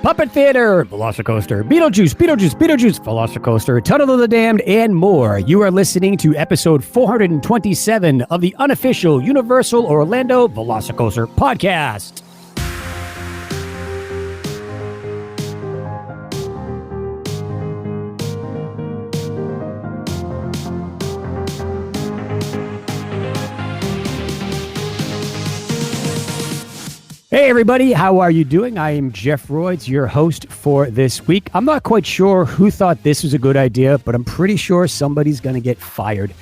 Puppet Theater, Velocicoaster, Beetlejuice, Velocicoaster, Tunnel of the Damned, and more. You are listening to episode 427 of the unofficial Universal Orlando Velocicoaster podcast. Hey everybody, how are you doing? I am Jeff Royds, your host for this week. I'm not quite sure who thought this was a good idea, but I'm pretty sure somebody's going to get fired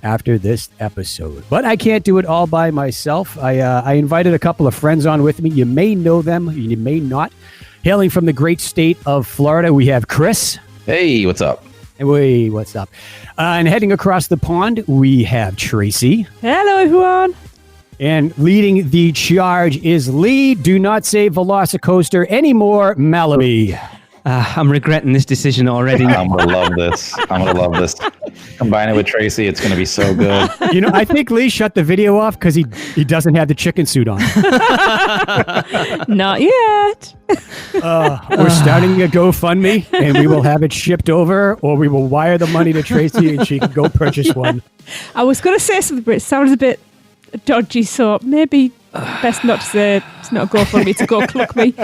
after this episode. But I can't do it all by myself. I invited a couple of friends on with me. You may know them, you may not. Hailing from the great state of Florida, we have Chris. Hey, what's up? Hey, what's up? And heading across the pond, we have Tracy. Hello, everyone. And leading the charge is Lee. Do not say Velocicoaster anymore, Malaby. I'm regretting this decision already. I'm going to love this. Combine it with Tracy, it's going to be so good. You know, I think Lee shut the video off because he doesn't have the chicken suit on. Not yet. We're starting a GoFundMe, and we will have it shipped over, or we will wire the money to Tracy, and she can go purchase one. I was going to say something, but it sounds a bit dodgy, so maybe best not to say it's not a go for me to go cluck me.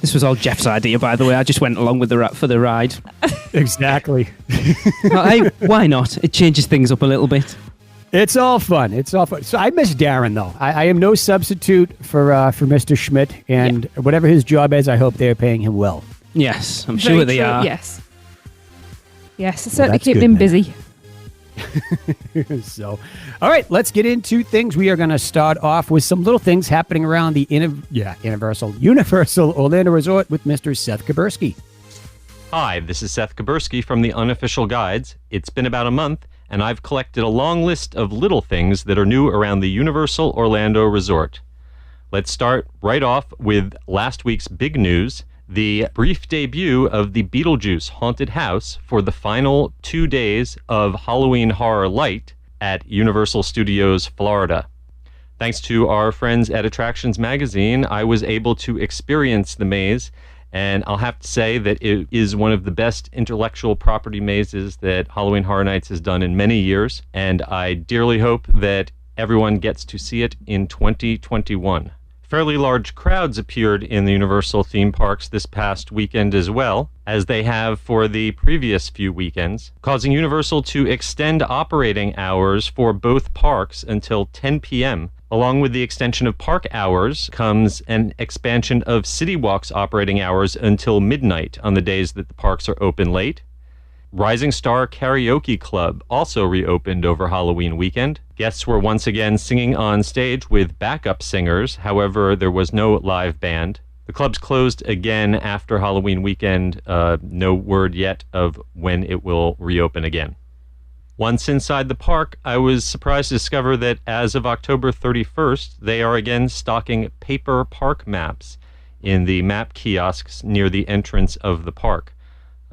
This was all Jeff's idea, by the way. I just went along with for the ride. Exactly. Hey, why not? It changes things up a little bit. It's all fun. So I miss Darren, though. I am no substitute for Mr. Schmidt, and whatever his job is, I hope they're paying him well. Yes, I'm Very sure they true, are. Yes, I certainly that's keep good, him man. busy. So, all right, let's get into things. We are going to start off with some little things happening around the Universal Orlando Resort with Mr. Seth Kaburski. Hi, this is Seth Kaburski from the Unofficial Guides. It's been about a month, and I've collected a long list of little things that are new around the Universal Orlando Resort. Let's start right off with last week's big news, the brief debut of the Beetlejuice Haunted House for the final 2 days of Halloween Horror Light at Universal Studios Florida. Thanks to our friends at Attractions Magazine, I was able to experience the maze, and I'll have to say that it is one of the best intellectual property mazes that Halloween Horror Nights has done in many years, and I dearly hope that everyone gets to see it in 2021. Fairly large crowds appeared in the Universal theme parks this past weekend as well, as they have for the previous few weekends, causing Universal to extend operating hours for both parks until 10 p.m. Along with the extension of park hours comes an expansion of City Walk's operating hours until midnight on the days that the parks are open late. Rising Star Karaoke Club also reopened over Halloween weekend. Guests were once again singing on stage with backup singers. However, there was no live band. The club's closed again after Halloween weekend. No word yet of when it will reopen again. Once inside the park, I was surprised to discover that as of October 31st, they are again stocking paper park maps in the map kiosks near the entrance of the park.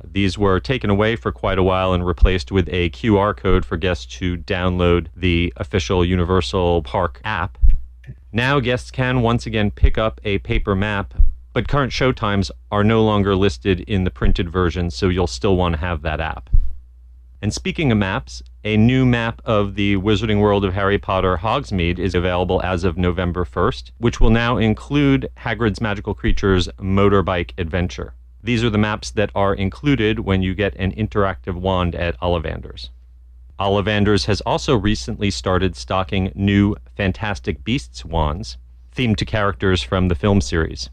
These were taken away for quite a while and replaced with a QR code for guests to download the official Universal Park app. Now guests can once again pick up a paper map, but current show times are no longer listed in the printed version, so you'll still want to have that app. And speaking of maps, a new map of the Wizarding World of Harry Potter Hogsmeade is available as of November 1st, which will now include Hagrid's Magical Creatures Motorbike Adventure. These are the maps that are included when you get an interactive wand at Ollivander's. Ollivander's has also recently started stocking new Fantastic Beasts wands, themed to characters from the film series.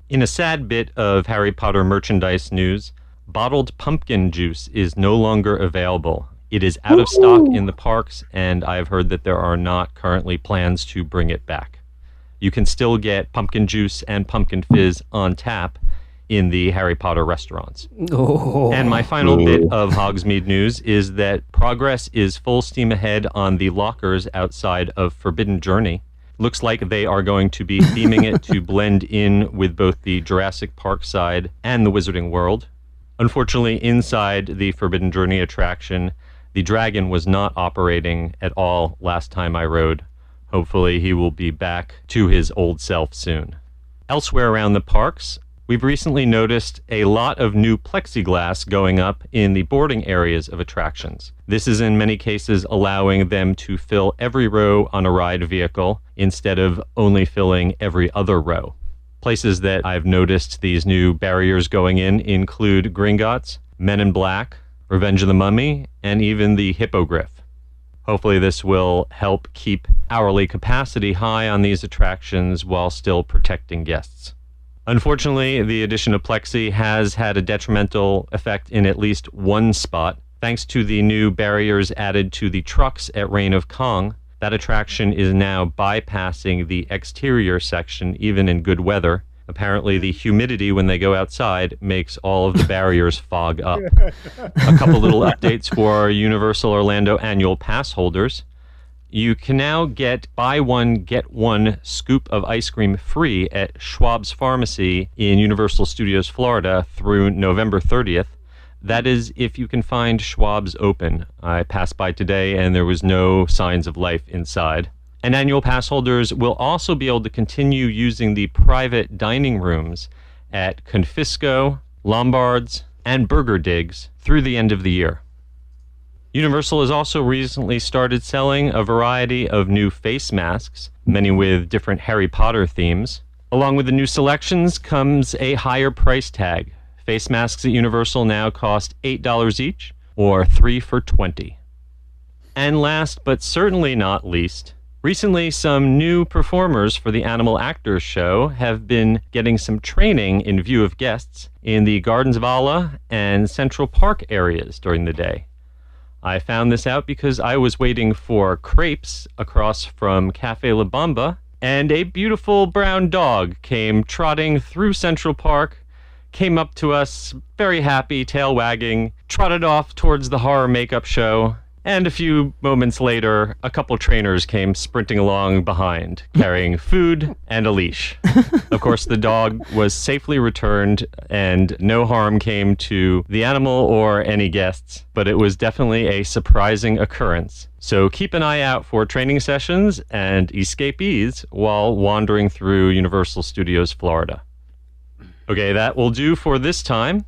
In a sad bit of Harry Potter merchandise news, bottled pumpkin juice is no longer available. It is out of stock in the parks, and I've heard that there are not currently plans to bring it back. You can still get pumpkin juice and pumpkin fizz on tap in the Harry Potter restaurants. And my final bit of Hogsmeade news is that progress is full steam ahead on the lockers outside of Forbidden Journey. Looks like they are going to be theming it to blend in with both the Jurassic Park side and the Wizarding World. Unfortunately, inside the Forbidden Journey attraction, the dragon was not operating at all last time I rode. Hopefully he will be back to his old self soon. Elsewhere around the parks, we've recently noticed a lot of new plexiglass going up in the boarding areas of attractions. This is in many cases allowing them to fill every row on a ride vehicle instead of only filling every other row. Places that I've noticed these new barriers going in include Gringotts, Men in Black, Revenge of the Mummy, and even the Hippogriff. Hopefully this will help keep hourly capacity high on these attractions while still protecting guests. Unfortunately, the addition of plexi has had a detrimental effect in at least one spot. Thanks to the new barriers added to the trucks at Reign of Kong, that attraction is now bypassing the exterior section even in good weather. Apparently, the humidity when they go outside makes all of the barriers fog up. A couple little updates for our Universal Orlando annual pass holders. You can now get buy one, get one scoop of ice cream free at Schwab's Pharmacy in Universal Studios, Florida through November 30th. That is if you can find Schwab's open. I passed by today and there was no signs of life inside. And annual pass holders will also be able to continue using the private dining rooms at Confisco, Lombard's, and Burger Digs through the end of the year. Universal has also recently started selling a variety of new face masks, many with different Harry Potter themes. Along with the new selections comes a higher price tag. Face masks at Universal now cost $8 each, or 3 for $20. And last but certainly not least, recently some new performers for the Animal Actors Show have been getting some training in view of guests in the Gardens of Allah and Central Park areas during the day. I found this out because I was waiting for crepes across from Cafe La Bamba, and a beautiful brown dog came trotting through Central Park, came up to us, very happy, tail wagging, trotted off towards the horror makeup show, and a few moments later, a couple trainers came sprinting along behind, carrying food and a leash. Of course, the dog was safely returned, and no harm came to the animal or any guests, but it was definitely a surprising occurrence. So keep an eye out for training sessions and escapees while wandering through Universal Studios Florida. Okay, that will do for this time.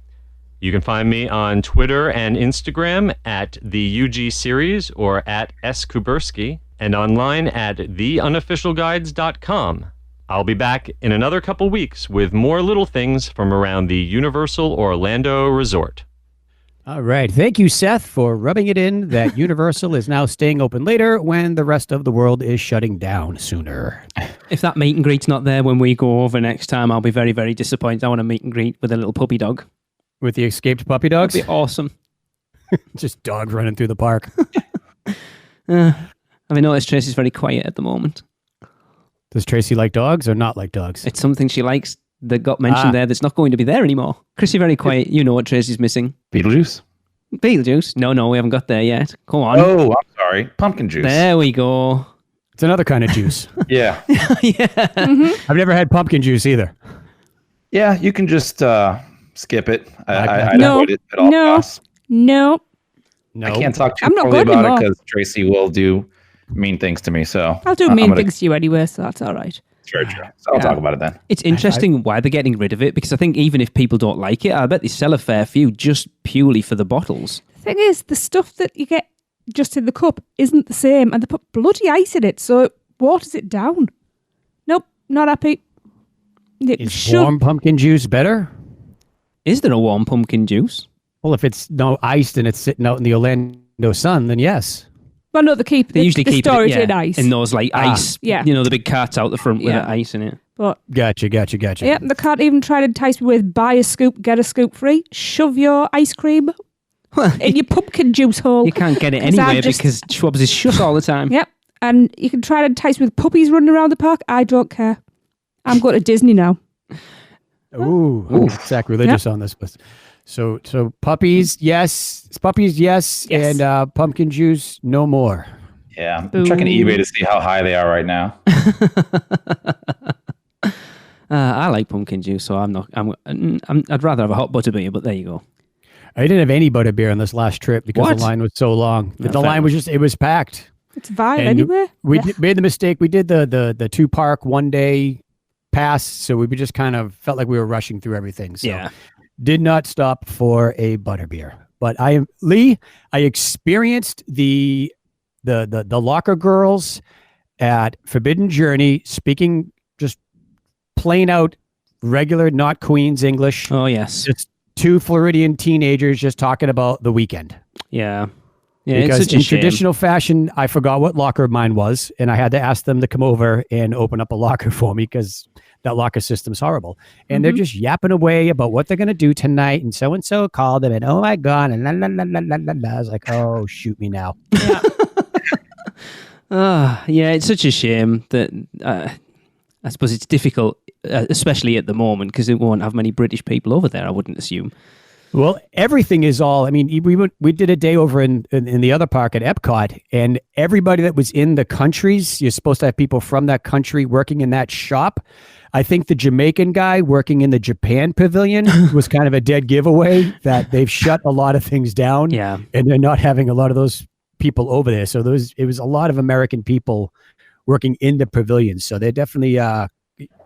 You can find me on Twitter and Instagram at the UG Series or at skubersky, and online at theunofficialguides.com. I'll be back in another couple weeks with more little things from around the Universal Orlando Resort. All right. Thank you, Seth, for rubbing it in that Universal is now staying open later when the rest of the world is shutting down sooner. If that meet and greet's not there when we go over next time, I'll be very, very disappointed. I want a meet and greet with a little puppy dog. With the escaped puppy dogs? That'd be awesome. Just dogs running through the park. I noticed Tracy's very quiet at the moment. Does Tracy like dogs or not like dogs? It's something she likes that got mentioned there that's not going to be there anymore. Chris, you're very quiet. You know what Tracy's missing. Beetlejuice? Beetlejuice? No, we haven't got there yet. Come on. Oh, I'm sorry. Pumpkin juice. There we go. It's another kind of juice. Yeah. Yeah. Mm-hmm. I've never had pumpkin juice either. Yeah, you can just skip it. I No. avoid it at all costs. No. No. I can't talk too I'm not poorly good about anymore. it because Tracy will do mean things to me. So I'll do I'm mean gonna- things to you anyway, so that's all right. It's very true. So I'll Yeah. talk about it then. It's interesting why they're getting rid of it, because I think even if people don't like it, I bet they sell a fair few just purely for the bottles. The thing is, the stuff that you get just in the cup isn't the same, and they put bloody ice in it, so it waters it down. Nope, not happy. Is warm pumpkin juice better? Is there a warm pumpkin juice? Well, if it's no iced and it's sitting out in the Orlando sun, then yes. Well, no, they usually keep store it it in ice. in those like ice, yeah. you know, the big carts out the front with Yeah. the ice in it. But Gotcha. yeah, they can't even try to entice me with buy a scoop, get a scoop free. Shove your ice cream in your pumpkin juice hole. You can't get it 'Cause I'm anywhere just- because Schwab's is shut all the time. Yep. And you can try to entice me with puppies running around the park. I don't care. I'm going to Disney now. Ooh, sacrilegious on this. So puppies, yes. Yes. And pumpkin juice, no more. Yeah. I'm checking eBay to see how high they are right now. I like pumpkin juice, so I'd rather have a hot butterbeer, but there you go. I didn't have any butterbeer on this last trip because What? the line was so long. No, The fair line was just, it was packed. It's vile And anyway. We Yeah. made the mistake. We did the 2-park 1-day pass, so we just kind of felt like we were rushing through everything. So Yeah. did not stop for a butterbeer. But I experienced the locker girls at Forbidden Journey speaking just plain out regular, not Queen's English. Oh, yes. Just two Floridian teenagers just talking about the weekend. Yeah. Yeah, Because it's such a in shame. traditional fashion, I forgot what locker mine was, and I had to ask them to come over and open up a locker for me because that locker system's horrible. And they're just yapping away about what they're going to do tonight, and so called them, and oh my God, and la, la, la, la, la, la, la. I was like, oh, shoot me now. Yeah, it's such a shame that I suppose it's difficult, especially at the moment, because it won't have many British people over there, I wouldn't assume. Well, everything is all. I mean, we did a day over in the other park at Epcot, and everybody that was in the countries, you're supposed to have people from that country working in that shop. I think the Jamaican guy working in the Japan pavilion was kind of a dead giveaway that they've shut a lot of things down. Yeah. And they're not having a lot of those people over there. So it was a lot of American people working in the pavilions. So they're definitely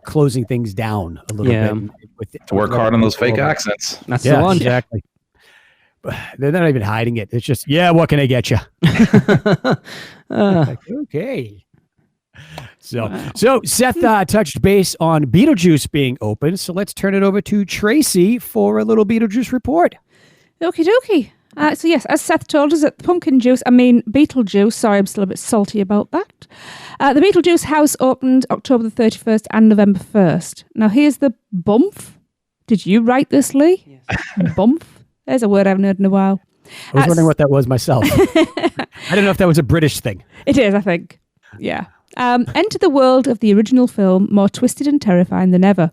closing things down a little bit. To work hard on those fake accents. That's the one. Exactly. They're not even hiding it. It's just, what can I get you? Like, okay. So Seth touched base on Beetlejuice being open. So let's turn it over to Tracy for a little Beetlejuice report. Okie dokie. So yes, as Seth told us, at the Beetlejuice, sorry, I'm still a bit salty about that. The Beetlejuice house opened October the 31st and November 1st. Now here's the bump. Did you write this, Lee? Yes. Bump. There's a word I haven't heard in a while. I was wondering what that was myself. I don't know if that was a British thing. It is, I think. Yeah. Enter the world of the original film, more twisted and terrifying than ever.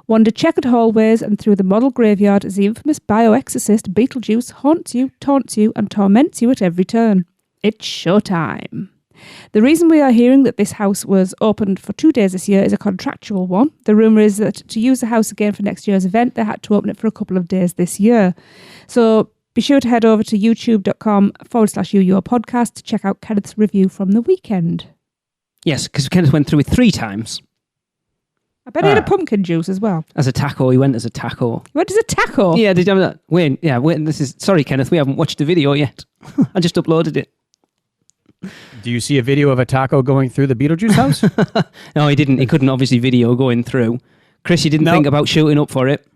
Wander checkered hallways and through the model graveyard as the infamous bioexorcist Beetlejuice haunts you, taunts you, and torments you at every turn. It's showtime. The reason we are hearing that this house was opened for 2 days this year is a contractual one. The rumour is that to use the house again for next year's event, they had to open it for a couple of days this year. So be sure to head over to youtube.com/UUOP podcast to check out Kenneth's review from the weekend. Yes, because Kenneth went through it 3 times. I bet he had a pumpkin juice as well. As a taco, he went as a taco. What is a taco? Yeah, did you have that? Wait, sorry, Kenneth, we haven't watched the video yet. I just uploaded it. Do you see a video of a taco going through the Beetlejuice house? No, he didn't. He couldn't obviously video going through. Chris, you didn't think about shooting up for it?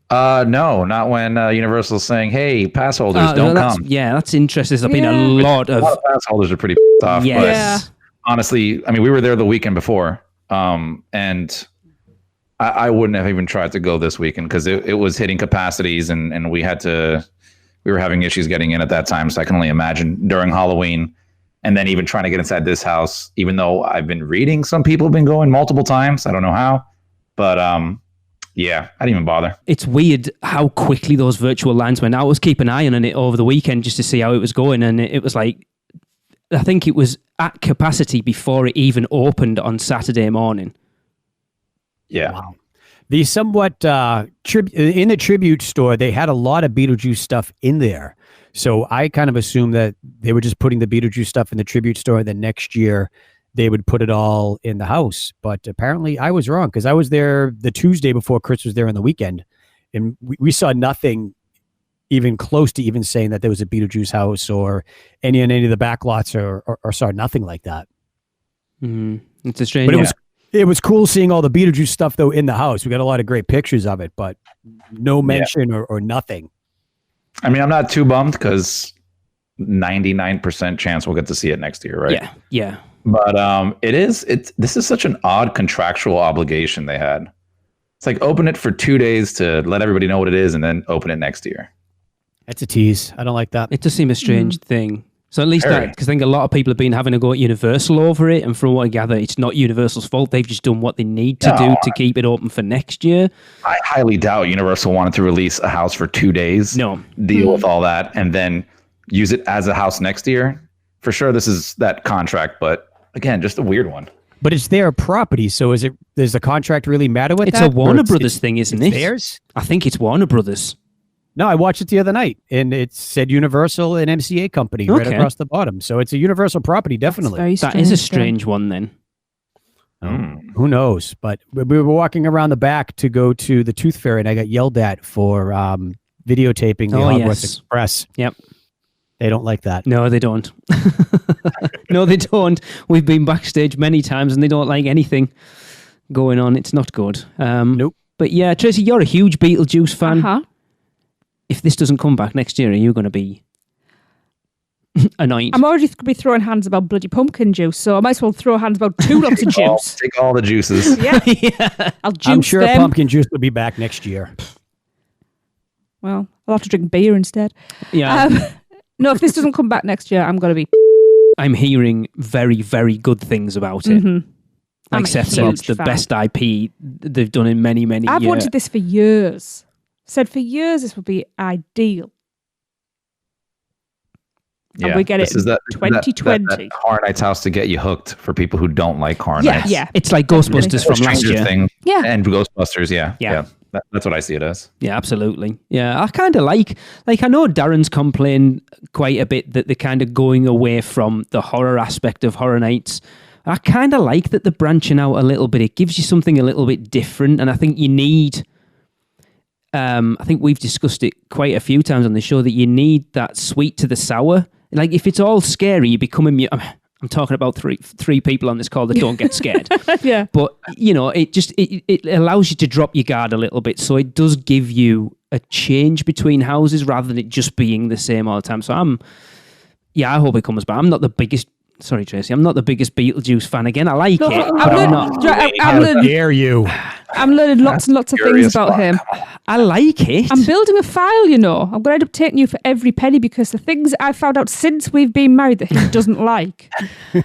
No, not when Universal's saying, hey, pass holders, don't come. Yeah, that's interesting. There's been a lot of pass holders are pretty off. Yes. But honestly, I mean, we were there the weekend before. And I wouldn't have even tried to go this weekend because it was hitting capacities and we were having issues getting in at that time. So I can only imagine during Halloween and then even trying to get inside this house, even though I've been reading some people have been going multiple times. I don't know how, but yeah, I didn't even bother. It's weird how quickly those virtual lines went. I was keeping an eye on it over the weekend just to see how it was going. And it was like, I think it was at capacity before it even opened on Saturday morning. Yeah. Wow. The somewhat in the tribute store, they had a lot of Beetlejuice stuff in there. So I kind of assumed that they were just putting the Beetlejuice stuff in the tribute store. Then next year they would put it all in the house. But apparently I was wrong because I was there the Tuesday before Chris was there on the weekend. And we saw nothing even close to even saying that there was a Beetlejuice house or any of the back lots or saw nothing like that. It's a strange. But it was cool seeing all the Beetlejuice stuff though in the house. We got a lot of great pictures of it, but no mention or nothing. I mean, I'm not too bummed because 99% chance we'll get to see it next year, right? Yeah. But this is such an odd contractual obligation they had. It's like open it for 2 days to let everybody know what it is and then open it next year. That's a tease. I don't like that. It does seem a strange thing. So at least that, because I think a lot of people have been having to go at Universal over it, and from what I gather, it's not Universal's fault. They've just done what they need to do to keep it open for next year. I highly doubt Universal wanted to release a house for 2 days. No. Deal with all that, and then use it as a house next year. For sure, this is that contract, but again, just a weird one. But it's their property, so does the contract really matter with it's that? It's a Warner Brothers thing, isn't it? Theirs? I think it's Warner Brothers. No, I watched it the other night, and it said Universal and MCA Company right across the bottom. So it's a Universal property, definitely. That's very that is a strange one then. Who knows? But we were walking around the back to go to the Tooth Fairy, and I got yelled at for videotaping the Hogwarts Express. Yep. They don't like that. No, they don't. No, they don't. We've been backstage many times, and they don't like anything going on. It's not good. Nope. But yeah, Tracy, you're a huge Beetlejuice fan. Uh-huh. If this doesn't come back next year, are you going to be annoyed? I'm already going to be throwing hands about bloody pumpkin juice, so I might as well throw hands about 2 lots of juice. Take all the juices. Yeah. Yeah. I'll juice I'm sure them. pumpkin juice will be back next year. Well, I'll have to drink beer instead. Yeah. No, if this doesn't come back next year, I'm going to be... I'm hearing very, very good things about it. Mm-hmm. I'm Like a Seth said, it's huge the fan. best IP they've done in many, many I've years. wanted this for years. Said for years this would be ideal. And we get it in 2020. That Horror Nights house to get you hooked for people who don't like Horror Nights. Yeah. It's like Ghostbusters from last Stranger year. Thing Yeah. and Ghostbusters, Yeah. That's what I see it as. Yeah, absolutely. Yeah, I kind of like I know Darren's complained quite a bit that they're kind of going away from the horror aspect of Horror Nights. I kind of like that they're branching out a little bit. It gives you something a little bit different, and I think you need... I think we've discussed it quite a few times on the show that you need that sweet to the sour. Like, if it's all scary, you become immune. I'm talking about three people on this call that don't get scared. Yeah. But, you know, it allows you to drop your guard a little bit. So it does give you a change between houses rather than it just being the same all the time. So I hope it comes back. I'm not the biggest... Sorry, Tracy. I'm not the biggest Beetlejuice fan. Again, I like it, but I'm not. How dare you? I'm learning lots and lots of things about him. I like it. I'm building a file, you know. I'm going to end up taking you for every penny because the things I found out since we've been married that he doesn't like,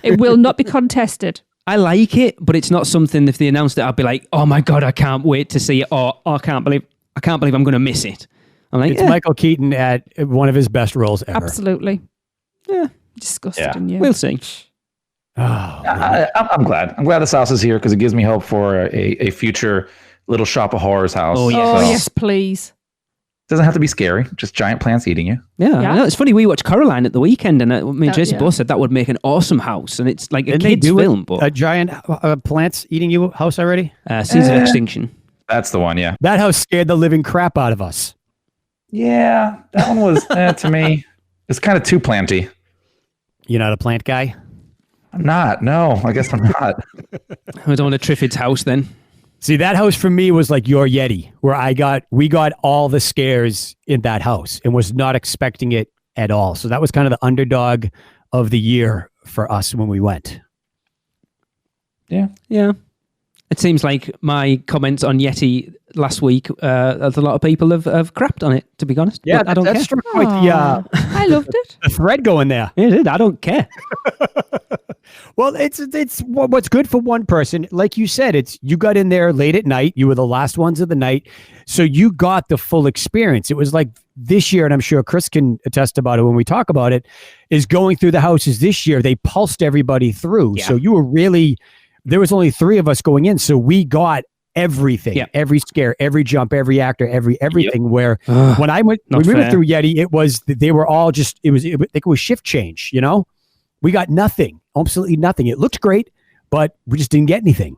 it will not be contested. I like it, but it's not something. If they announced it, I'd be like, "Oh my god, I can't wait to see it!" Or "I can't believe I'm going to miss it." I'm like, It's Michael Keaton at one of his best roles ever. Absolutely. Yeah. Disgusted in you. We'll see. Oh, I'm glad. I'm glad this house is here because it gives me hope for a future Little Shop of Horrors house. Oh, yes. Oh, So, yes, please. doesn't have to be scary. Just giant plants eating you. Yeah, Yeah. I know. It's funny. We watched Coraline at the weekend, and me and Tracy yeah. both said that would make an awesome house, and it's like a Didn't they kids' do film, but a giant plants eating you house already? Seeds of Extinction. That's the one. Yeah. That house scared the living crap out of us. Yeah. That one was to me. It's kind of too planty. You're not a plant guy? I'm not. No, I guess I'm not. I don't want to Triffid's house then. See, that house for me was like your Yeti, where we got all the scares in that house and was not expecting it at all. So that was kind of the underdog of the year for us when we went. Yeah. Yeah. It seems like my comments on Yeti last week, a lot of people have crapped on it, to be honest. Yeah, But I don't that care. struck quite I loved it. the thread going there. It did. I don't care. Well, it's what's good for one person. Like you said, it's you got in there late at night. You were the last ones of the night. So you got the full experience. It was like this year, and I'm sure Chris can attest about it when we talk about it, is going through the houses this year. They pulsed everybody through. Yeah. So you were really, there was only 3 of us going in. So we got everything, Yeah. every scare, every jump, every actor, everything. Where when I went, Not when we went fair. through Yeti, it was, they were all just, I think it was shift change, you know? We got nothing, absolutely nothing. It looked great, but we just didn't get anything.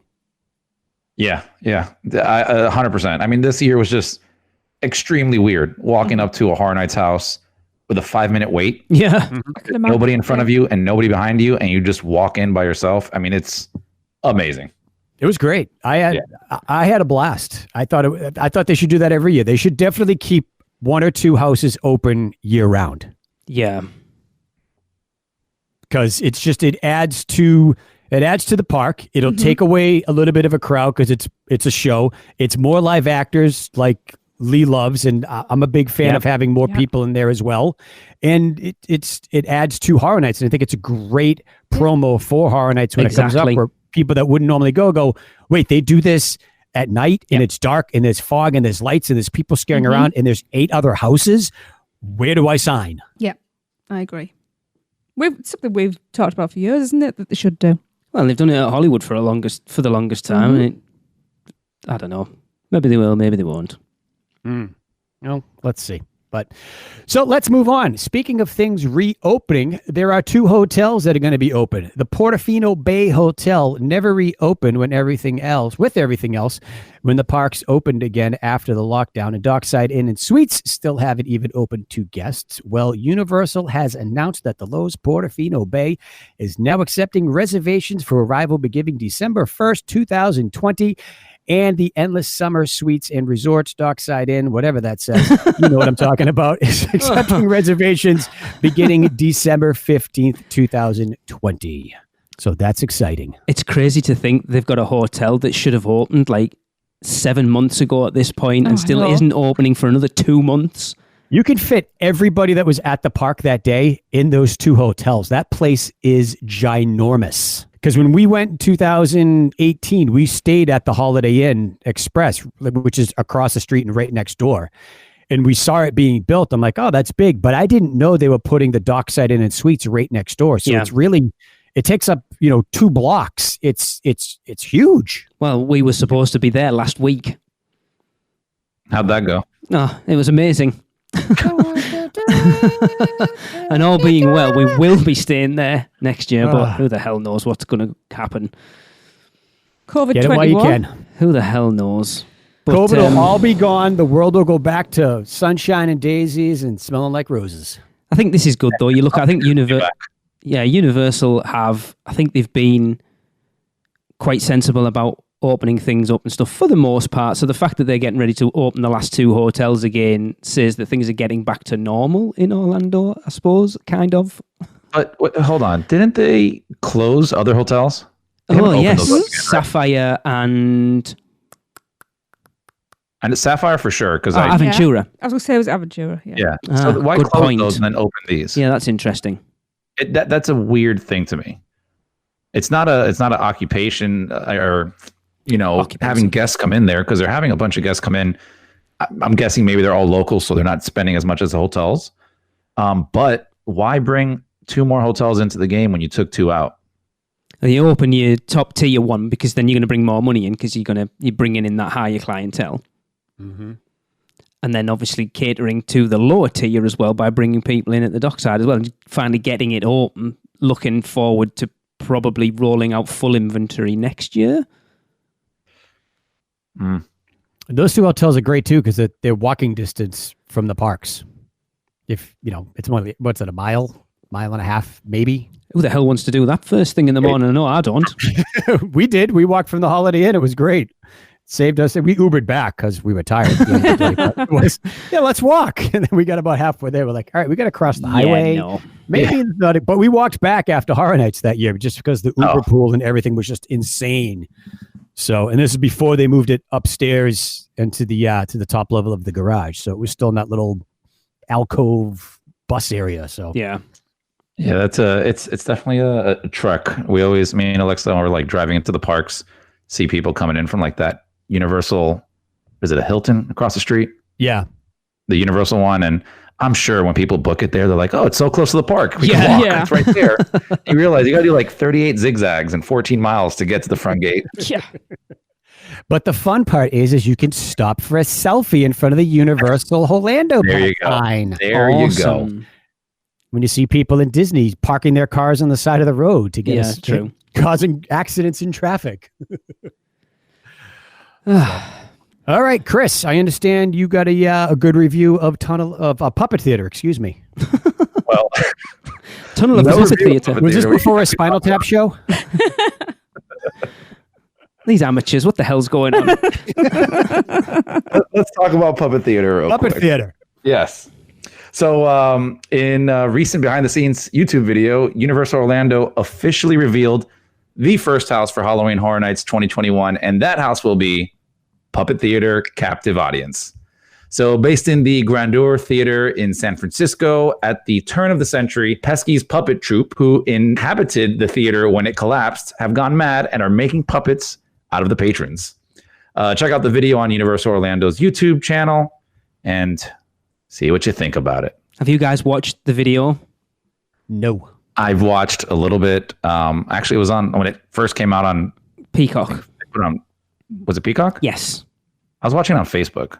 Yeah. 100%. I mean, this year was just extremely weird. Walking up to a Horror Nights house with a 5-minute wait, Yeah. I can imagine. nobody in front of you and nobody behind you, and you just walk in by yourself. I mean, it's amazing. It was great. I had a blast. I thought they should do that every year. They should definitely keep 1 or 2 houses open year round. Yeah. Because it's just it adds to the park. It'll take away a little bit of a crowd because it's a show. It's more live actors like Lee loves, and I'm a big fan of having more people in there as well. And it adds to Horror Nights, and I think it's a great promo for Horror Nights when it comes up, Exactly. where people that wouldn't normally go, wait, they do this at night and it's dark and there's fog and there's lights and there's people scaring around and there's 8 other houses. Where do I sign? Yeah, I agree. It's something we've talked about for years, isn't it? That they should do. Well, they've done it at Hollywood for the longest time. And I don't know. Maybe they will, maybe they won't. No, let's see. But so let's move on. Speaking of things reopening, there are 2 hotels that are going to be open. The Portofino Bay Hotel never reopened when everything else, when the parks opened again after the lockdown, and Dockside Inn and Suites still haven't even opened to guests. Well, Universal has announced that the Lowe's Portofino Bay is now accepting reservations for arrival beginning December 1st, 2020. And the Endless Summer Suites and Resorts, Dockside Inn, whatever that says, you know what I'm talking about, is accepting reservations beginning December 15th, 2020. So that's exciting. It's crazy to think they've got a hotel that should have opened like 7 months ago at this point and still isn't opening for another 2 months. You can fit everybody that was at the park that day in those 2 hotels. That place is ginormous. Because when we went in 2018, we stayed at the Holiday Inn Express, which is across the street and right next door. And we saw it being built. I'm like, oh, that's big. But I didn't know they were putting the Dockside Inn and Suites right next door. So it's really, it takes up, 2 blocks. It's huge. Well, we were supposed to be there last week. How'd that go? Oh, it was amazing. And all being well, we will be staying there next year, but who the hell knows what's going to happen? COVID-21. Get it while you can. Who the hell knows? But, COVID will all be gone. The world will go back to sunshine and daisies and smelling like roses. I think this is good, though. You look, I think Universal have, I think they've been quite sensible about opening things up and stuff for the most part. So the fact that they're getting ready to open the last 2 hotels again says that things are getting back to normal in Orlando, I suppose, kind of. But wait, hold on. Didn't they close other hotels? Oh, yes. Sapphire and it's Sapphire for sure. Because Aventura. I was going to say it was Aventura. Yeah. So why good close point. those and then open these? Yeah, that's interesting. That's a weird thing to me. It's not an occupation or having guests come in there, because they're having a bunch of guests come in. I'm guessing maybe they're all local, so they're not spending as much as the hotels. But why bring 2 more hotels into the game when you took 2 out? And you open your top tier one because then you're going to bring more money in because you're bringing in that higher clientele. Mm-hmm. And then obviously catering to the lower tier as well by bringing people in at the dockside as well, and finally getting it open, looking forward to probably rolling out full inventory next year. Those 2 hotels are great too because they're walking distance from the parks. If it's only a mile and a half, maybe. Who the hell wants to do that first thing in the morning? No, I don't. We did. We walked from the Holiday Inn. It was great. Saved us. We Ubered back because we were tired. Let's walk. And then we got about halfway there. We're like, all right, we got to cross the highway. Maybe it's not it, but we walked back after Horror Nights that year just because the Uber pool and everything was just insane. So, and this is before they moved it upstairs into the top level of the garage. So it was still in that little alcove bus area. So that's it's definitely a trek. Me and Alexa were like driving into the parks, see people coming in from like that Universal. Is it a Hilton across the street? Yeah, the Universal one, and I'm sure when people book it there, they're like, "Oh, it's so close to the park. We can walk. It's right there." You realize you got to do like 38 zigzags and 14 miles to get to the front gate. Yeah. But the fun part is you can stop for a selfie in front of the Universal Orlando sign. There you go. When you see people in Disney parking their cars on the side of the road to get us true. Causing accidents in traffic. All right, Chris, I understand you got a good review of Puppet Theater, excuse me. Well, Tunnel of Puppet Theater. Was this before a Spinal Tap show? These amateurs, what the hell's going on? Let's talk about Puppet Theater real quick. Puppet Theater. Yes. So in a recent behind-the-scenes YouTube video, Universal Orlando officially revealed the first house for Halloween Horror Nights 2021, and that house will be Puppet Theater Captive Audience. So based in the Grandeur Theater in San Francisco, at the turn of the century, Pesky's puppet troupe, who inhabited the theater when it collapsed, have gone mad and are making puppets out of the patrons. Check out the video on Universal Orlando's YouTube channel and see what you think about it. Have you guys watched the video? No. I've watched a little bit. Actually, it was on when it first came out on Peacock. Was it Peacock? Yes. I was watching it on Facebook.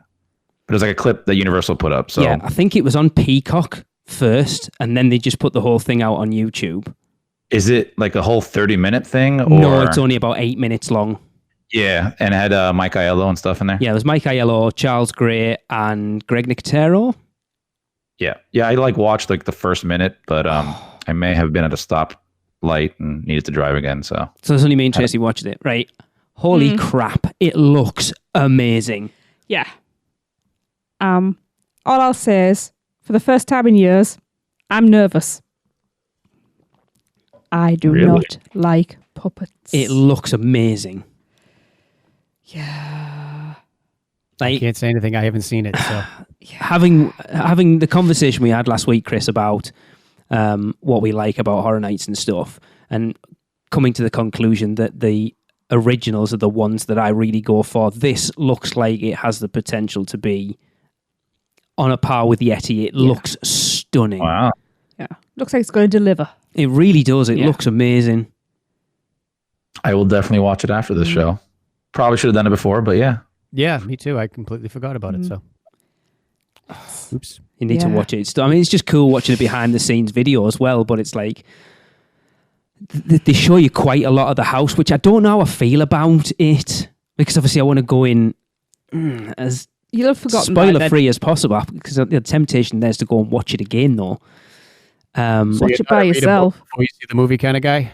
But it was like a clip that Universal put up. So Yeah, I think it was on Peacock first, and then they just put the whole thing out on YouTube. is it like a whole 30-minute thing? Or No, it's only about 8 minutes long. yeah, and it had Mike Aiello and stuff in there. Yeah, there's Mike Aiello, Charles Gray, and Greg Nicotero. Yeah. I like watched like the first minute, but I may have been at a stop light and needed to drive again. So So it's only me and Tracy watched it, right? Holy crap, it looks amazing. Yeah. All I'll say is, for the first time in years, I'm nervous. I do Really? not like puppets. It looks amazing. Yeah. I Like can't say anything. I haven't seen it. So having the conversation we had last week, Chris, about what we like about Horror Nights and stuff, and coming to the conclusion that the originals are the ones that I really go for. This looks like it has the potential to be on a par with Yeti. It looks stunning. wow. Yeah. Looks like it's going to deliver. It really does. It looks amazing. I will definitely watch it after this show. Probably should have done it before, but yeah. yeah, me too. I completely forgot about it. So oops. You need to Yeah. watch it. I mean, it's just cool watching a behind the scenes video as well, but it's like they show you quite a lot of the house, which I don't know how I feel about it, because obviously I want to go in as You'll have forgotten by spoiler then. free as possible, because the temptation there's to go and watch it again though. Watch you're it not by a read a book yourself. before you see the movie kind of guy.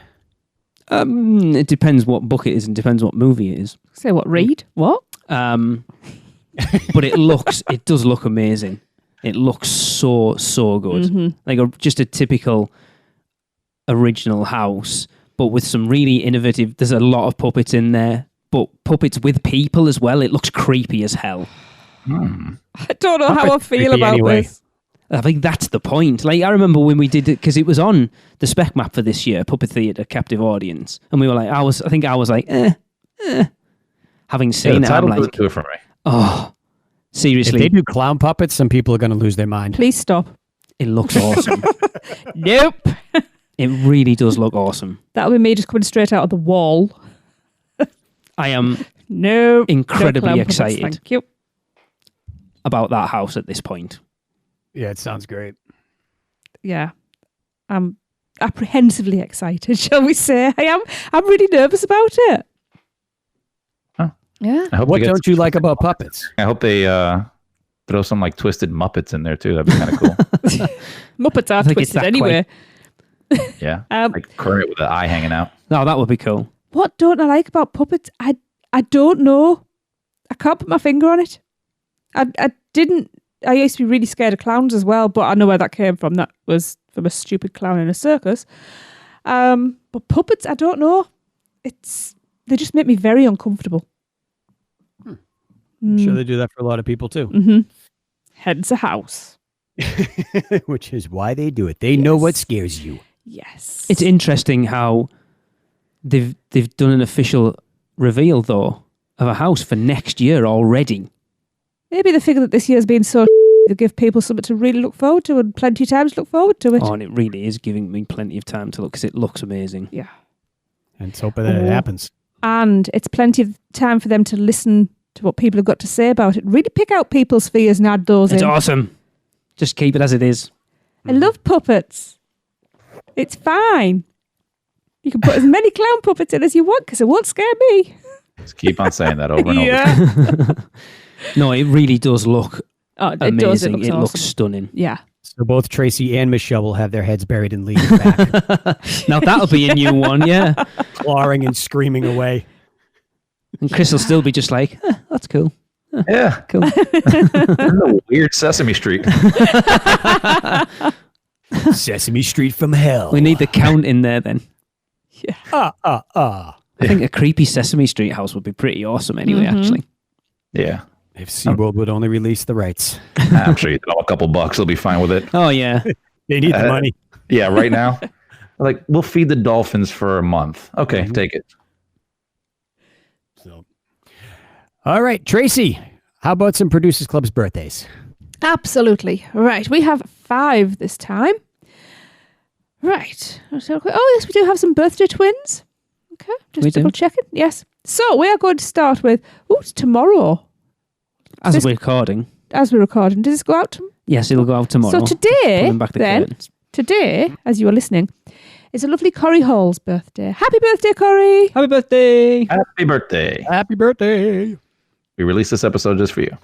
It depends what book it is and depends what movie it is. Say what? Read? What? But it does look amazing. It looks so good. Like just a typical original house, but with some really innovative, there's a lot of puppets in there, but puppets with people as well. It looks creepy as hell. I don't know how I feel creepy about anyway. this. I think that's the point. Like, I remember when we did it, because it was on the spec map for this year, Puppet Theatre Captive Audience, and we were like, I think I was like, having seen the it, I'm title like, doesn't do it for me. oh, If seriously, they do clown puppets, some people are going to lose their mind. Please stop. it looks awesome. Nope. It really does look awesome. That'll be me just coming straight out of the wall. I am No. incredibly no clown puppets, excited Thank you. about that house at this point. Yeah, it sounds great. Yeah. I'm apprehensively excited, shall we say. I'm really nervous about it. Huh. Yeah. I hope What they get- don't you like about puppets? I hope they throw some like twisted Muppets in there too. That'd be kind of cool. Muppets are think it's twisted that anyway. Yeah. Um, Like Kermit with the eye hanging out. No, that would be cool. What don't I like about puppets? I don't know. I can't put my finger on it. I used to be really scared of clowns as well, but I know where that came from. That was from a stupid clown in a circus. But puppets, I don't know. They just make me very uncomfortable. I'm sure they do that for a lot of people too. Mm-hmm. Hence a house. Which is why they do it. They know what scares you. Yes. It's interesting how they've done an official reveal though of a house for next year already. Maybe they figure that this year's been so to give people something to really look forward to and plenty of time to look forward to it. Oh, and it really is giving me plenty of time to look, because it looks amazing. Yeah. And it's hoping that it happens. And it's plenty of time for them to listen to what people have got to say about it. Really pick out people's fears and add those It's in. awesome. Just keep it as it is. I love puppets. It's fine. You can put as many clown puppets in as you want because it won't scare me. Just keep on saying that over and over. Yeah. No, it really does look Oh, it amazing. does. It looks It awesome. looks stunning. Yeah. So both Tracy and Michelle will have their heads buried in leaves back, Now that'll be a new one, yeah. clawing and screaming away. And Chris will still be just like, that's cool. Yeah. Cool. A weird Sesame Street. Sesame Street from hell. We need the count in there then. Ah. I think a creepy Sesame Street house would be pretty awesome anyway, actually. Yeah. If SeaWorld would only release the rights. I'm sure you throw a couple bucks, they'll be fine with it. Oh, yeah. They need the money. Yeah, right now. Like, we'll feed the dolphins for a month. Okay, take it. So, all right, Tracy, how about some Producers Club's birthdays? Absolutely. Right. We have 5 this time. Right. Oh, yes, we do have some birthday twins. Okay. We Just do. double checking. Yes. So we are going to start with, it's tomorrow. As This- we're recording. as we're recording. Does this go out? Yes, it'll go out tomorrow. So today, Pulling back the curtains. today, as you are listening, is a lovely Corrie Hall's birthday. Happy birthday, Corrie! Happy birthday! Happy birthday. Happy birthday. We released this episode just for you.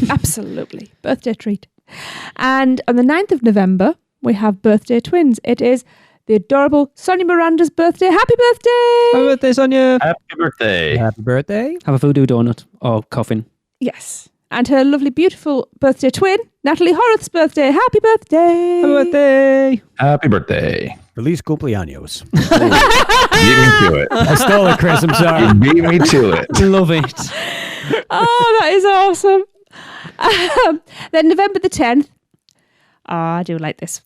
Absolutely. Birthday treat. And on the 9th of November, we have birthday twins. It is the adorable Sonia Miranda's birthday. Happy birthday! Happy birthday, Sonia! Happy birthday. Happy birthday. Have a voodoo donut or coffin. Yes. And her lovely, beautiful birthday twin, Natalie Horath's birthday. Happy birthday! Happy birthday! Happy birthday. Feliz cumpleaños. Beat me to it. I stole it, Chris. I'm You sorry. beat me to it. Love it. Oh, that is awesome. Then November the 10th. I do like this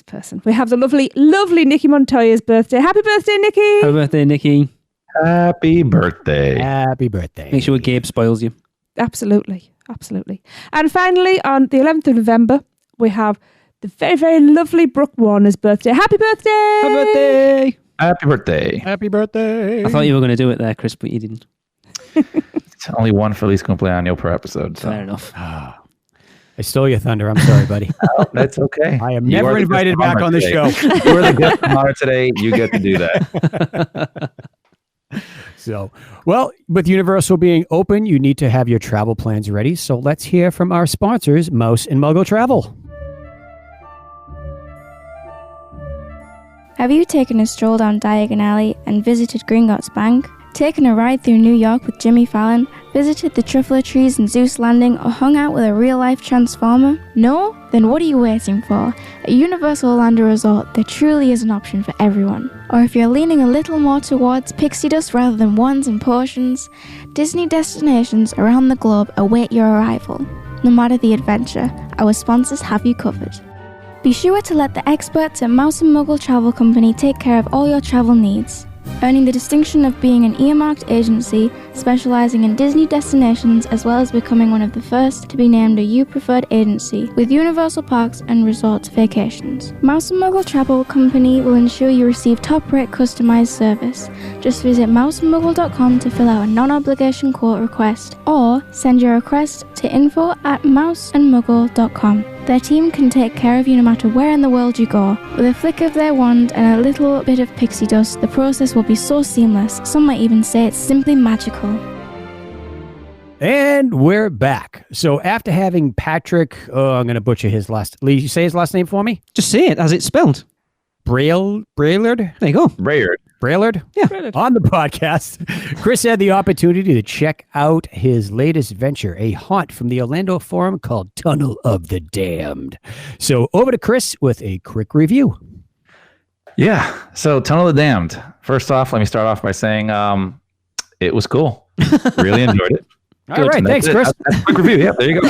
person. We have the lovely, lovely Nikki Montoya's birthday. Happy birthday, Nikki! Happy birthday, Nikki. Happy birthday. Happy birthday. Make sure Gabe spoils you. Absolutely. Absolutely. And finally, on the 11th of November, we have the very, very lovely Brooke Warner's birthday. Happy birthday! Happy birthday! Happy birthday. Happy birthday. I thought you were going to do it there, Chris, but you didn't. It's only one Feliz Cumpleaños per episode. So. Fair enough. Ah, I stole your thunder. I'm sorry, buddy. Oh, that's okay. I am You never are the invited guest back of on the honor show. today. You are the guest of honor today. You get to do that. So, well, with Universal being open, you need to have your travel plans ready. So let's hear from our sponsors, Mouse and Muggle Travel. Have you taken a stroll down Diagon Alley and visited Gringotts Bank? Taken a ride through New York with Jimmy Fallon? Visited the Truffler Trees in Zeus Landing or hung out with a real-life Transformer? No? Then what are you waiting for? At Universal Orlando Resort, there truly is an option for everyone. Or if you're leaning a little more towards pixie dust rather than ones and portions, Disney destinations around the globe await your arrival. No matter the adventure, our sponsors have you covered. Be sure to let the experts at Mouse and Muggle Travel Company take care of all your travel needs. Earning the distinction of being an earmarked agency specializing in Disney destinations, as well as becoming one of the first to be named a U Preferred agency with Universal Parks and Resorts vacations. Mouse and Muggle Travel Company will ensure you receive top-rate customized service. Just visit mouseandmuggle.com to fill out a non-obligation quote request, or send your request to info@mouseandmuggle.com. Their team can take care of you no matter where in the world you go. With a flick of their wand and a little bit of pixie dust, the process will be so seamless, some might even say it's simply magical. And we're back. So after having Patrick, I'm going to butcher his last, Lee, you say his last name for me? Just say it as it's spelled. Braillard? There you go. Braillard. Braillard? Yeah. On the podcast, Chris had the opportunity to check out his latest venture, a haunt from the Orlando Forum called Tunnel of the Damned. So over to Chris with a quick review. Yeah. So Tunnel of the Damned. First off, let me start off by saying it was cool. Really enjoyed it. All right. Thanks, Chris. That's a quick review. Yeah, there you go.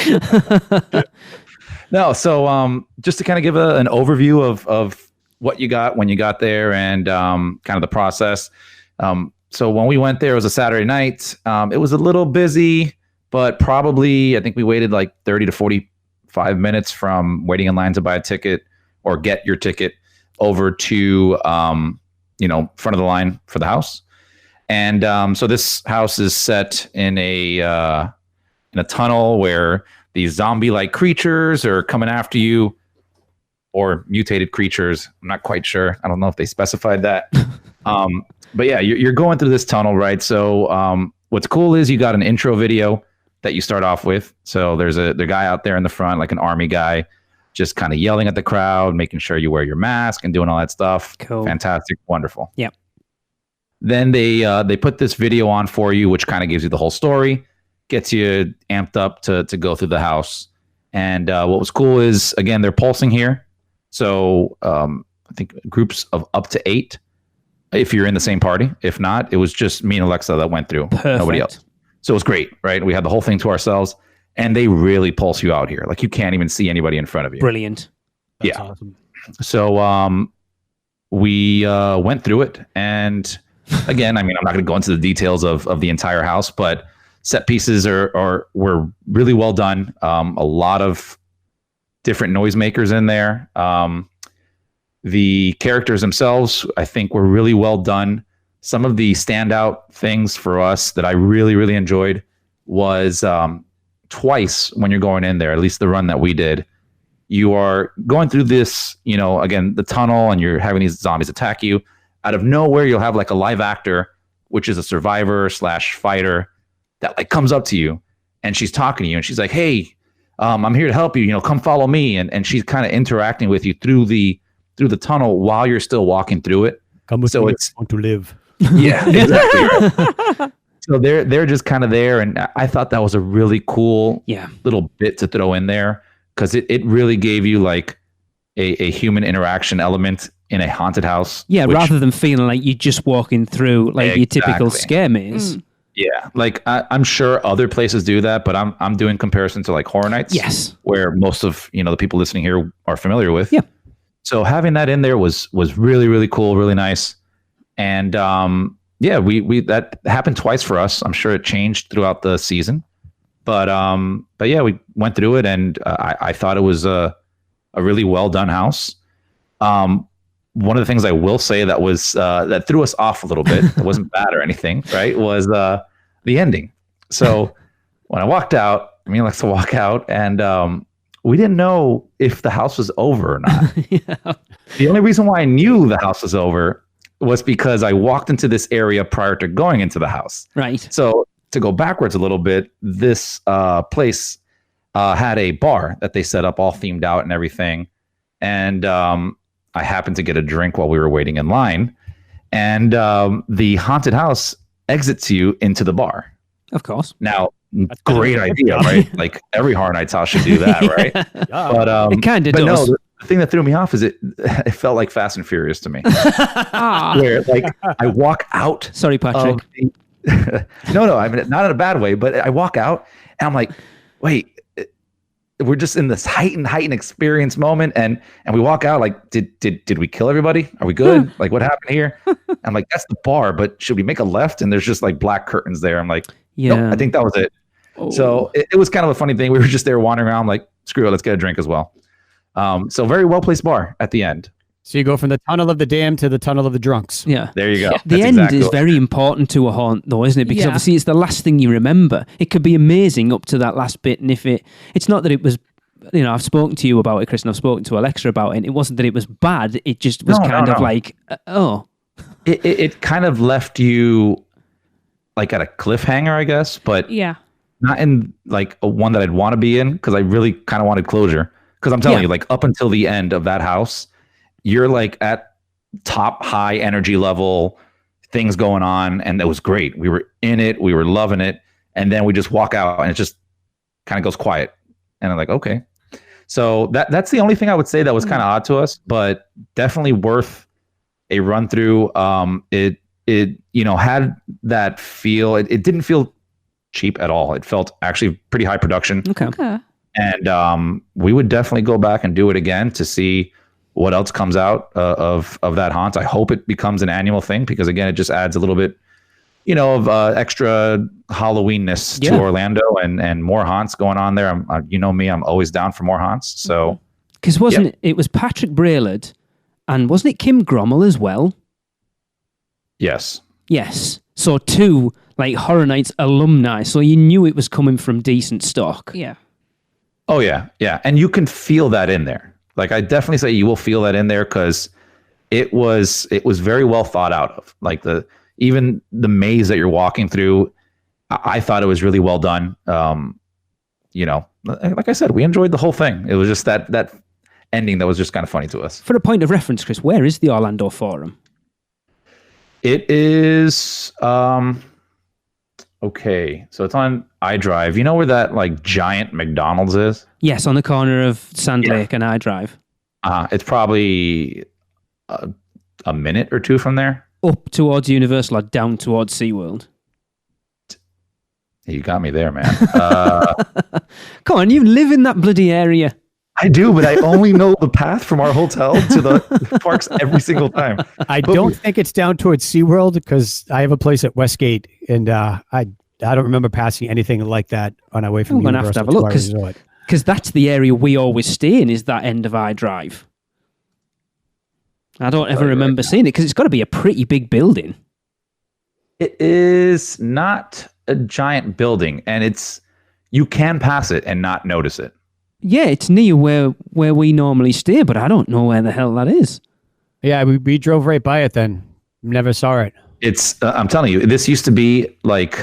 No, so just to kind of give an overview of what you got when you got there and kind of the process. So when we went there, it was a Saturday night. It was a little busy, but probably I think we waited like 30 to 45 minutes from waiting in line to buy a ticket or get your ticket over to front of the line for the house. And so this house is set in a tunnel where these zombie-like creatures are coming after you, or mutated creatures. I'm not quite sure. I don't know if they specified that. But yeah, you're going through this tunnel, right? So what's cool is you got an intro video that you start off with. So there's the guy out there in the front, like an army guy, just kind of yelling at the crowd, making sure you wear your mask and doing all that stuff. Cool. Fantastic. Wonderful. Yep. Then they put this video on for you, which kind of gives you the whole story, gets you amped up to go through the house. And what was cool is, again, they're pulsing here. So I think groups of up to 8 if you're in the same party. If not, it was just me and Alexa that went through. Perfect. Nobody else. So it was great, right? We had the whole thing to ourselves, and they really pulse you out here. Like you can't even see anybody in front of you. Brilliant. That's Yeah. awesome. So we went through it, and again, I mean, I'm not going to go into the details of the entire house, but set pieces were really well done. A lot of different noisemakers in there. The characters themselves, I think, were really well done. Some of the standout things for us that I really, really enjoyed was twice when you're going in there, at least the run that we did, you are going through this, again, the tunnel, and you're having these zombies attack you. Out of nowhere, you'll have like a live actor, which is a survivor / fighter, that like comes up to you, and she's talking to you, and she's like, "Hey, I'm here to help you. Come follow me." And she's kind of interacting with you through the tunnel while you're still walking through it. Come with so me, it's I want to live. Yeah, exactly. So they're just kind of there, and I thought that was a really cool little bit to throw in there, because it really gave you like a human interaction element in a haunted house. Yeah, rather than feeling like you're just walking through like your typical scare maze. Yeah, like I'm sure other places do that, but I'm doing comparison to like Horror Nights. Yes, where most of the people listening here are familiar with. Yeah. So having that in there was really, really cool, really nice, and we that happened twice for us. I'm sure it changed throughout the season, but yeah, we went through it, and I thought it was a really well done house. One of the things I will say that was that threw us off a little bit, it wasn't bad or anything, right, was the ending. So when I walked out, me likes to walk out, and we didn't know if the house was over or not. Yeah. The only reason why I knew the house was over was because I walked into this area prior to going into the house. Right. So to go backwards a little bit, this place had a bar that they set up all themed out and everything. And I happened to get a drink while we were waiting in line. And the haunted house exits you into the bar. Of course. Now, great idea, right? Like every Horror Nights house should do that, right? Yeah. But it kind of does. No, the thing that threw me off is it felt like Fast and Furious to me. Where like I walk out. Sorry, Patrick. No, I mean not in a bad way, but I walk out and I'm like, wait, we're just in this heightened experience moment, and we walk out like, did we kill everybody? Are we good? Like, what happened here? I'm like, that's the bar, but should we make a left? And there's just like black curtains there. I'm like, nope, I think that was it. Oh. So it was kind of a funny thing. We were just there wandering around like, screw it, let's get a drink as well. So very well placed bar at the end. So you go from the tunnel of the damned to the tunnel of the drunks. Yeah. There you go. Yeah. The end is very important to a haunt, though, isn't it? Because obviously it's the last thing you remember. It could be amazing up to that last bit. And if it's not that it was, I've spoken to you about it, Chris, and I've spoken to Alexa about it. It wasn't that it was bad. It just was like, oh. It kind of left you like at a cliffhanger, I guess, but not in like a one that I'd want to be in, because I really kind of wanted closure. Because I'm telling you, like up until the end of that house, you're like at top high energy level, things going on, and it was great. We were in it, we were loving it, and then we just walk out and it just kind of goes quiet. And I'm like, okay. So that's the only thing I would say that was kind of odd to us, but definitely worth a run through. It had that feel. It didn't feel cheap at all. It felt actually pretty high production. Okay. And we would definitely go back and do it again to see what else comes out of that haunt. I hope it becomes an annual thing, because again, it just adds a little bit, of extra Halloweenness to Orlando and more haunts going on there. Me, I'm always down for more haunts. So, because it was Patrick Braillard, and wasn't it Kim Grommel as well? Yes. So 2 like Horror Nights alumni. So you knew it was coming from decent stock. Yeah. Oh yeah. And you can feel that in there. Like I definitely say you will feel that in there, because it was very well thought out of. Like even the maze that you're walking through, I thought it was really well done. Like I said, we enjoyed the whole thing. It was just that ending that was just kind of funny to us. For a point of reference, Chris, where is the Orlando Forum? It is okay. So it's on iDrive. You know where that like giant McDonald's is? Yes, on the corner of Sand Lake and iDrive. It's probably a minute or two from there. Up towards Universal or down towards SeaWorld? You got me there, man. Come on, you live in that bloody area. I do, but I only know the path from our hotel to the parks every single time. I don't think it's down towards SeaWorld, because I have a place at Westgate, and I don't remember passing anything like that on our way from Universal. Universal. I'm going to have to have a look, because that's the area we always stay in, is that end of iDrive. I don't ever remember seeing it, because it's got to be a pretty big building. It is not a giant building, and you can pass it and not notice it. Yeah, it's near where we normally stay, but I don't know where the hell that is. Yeah, we drove right by it then. Never saw it. It's I'm telling you, this used to be like,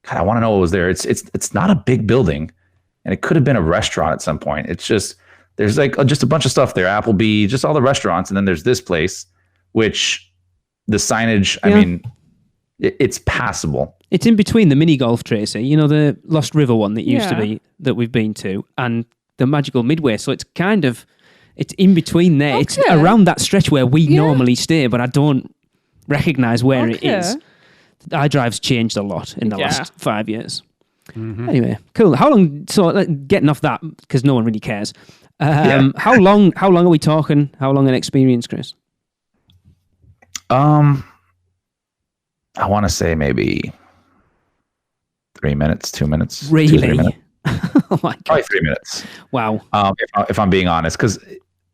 God, I want to know what was there. It's not a big building, and it could have been a restaurant at some point. It's just there's like just a bunch of stuff there, Applebee, just all the restaurants, and then there's this place, which the signage, I mean, it's passable. It's in between the mini golf, Tracy, you know, the Lost River one that used to be, that we've been to, and the Magical Midway. So it's kind of, it's in between there. Okay. It's around that stretch where we normally stay, but I don't recognise where it is. iDrive's changed a lot in the last 5 years. Mm-hmm. Anyway, cool. How long, so getting off that, because no one really cares. How long are we talking? How long an experience, Chris? I want to say maybe 3 minutes, 2 minutes. Really? 2 or 3 minutes. Oh my God. Probably 3 minutes. Wow. If I'm being honest, because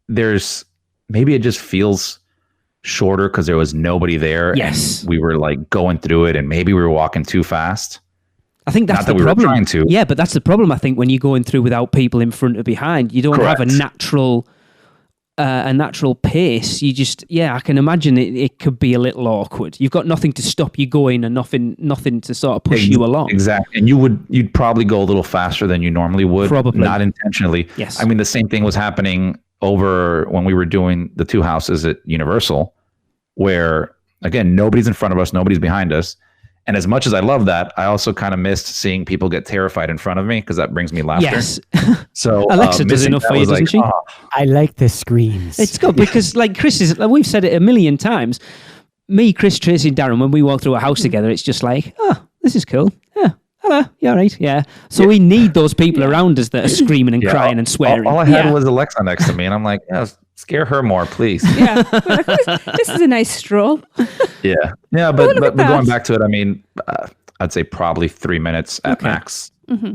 maybe it just feels shorter because there was nobody there. Yes. And we were like going through it, and maybe we were walking too fast. I think that's Not that the we problem. were trying to. Yeah, but that's the problem. I think when you're going through without people in front or behind, you don't have a natural pace. You just, I can imagine it could be a little awkward. You've got nothing to stop you going and nothing to sort of push you along. Exactly. And you'd probably go a little faster than you normally would. Probably. Not intentionally. Yes. I mean, the same thing was happening over when we were doing the two houses at Universal, where, again, nobody's in front of us, nobody's behind us. And as much as I love that, I also kind of missed seeing people get terrified in front of me because that brings me laughter. Yes. So Alexa does enough for you, doesn't she? I like the screams. It's good because, like Chris is, like we've said it a million times. Me, Chris, Tracy, and Darren, when we walk through a house together, it's just like, oh, this is cool. Yeah. Hello. You all right? Yeah. So we need those people around us that are screaming and crying and swearing. All I had was Alexa next to me, and I'm like, scare her more, please. Yeah. This is a nice stroll. Yeah, but going back to it, I mean, I'd say probably 3 minutes at max. Mm-hmm.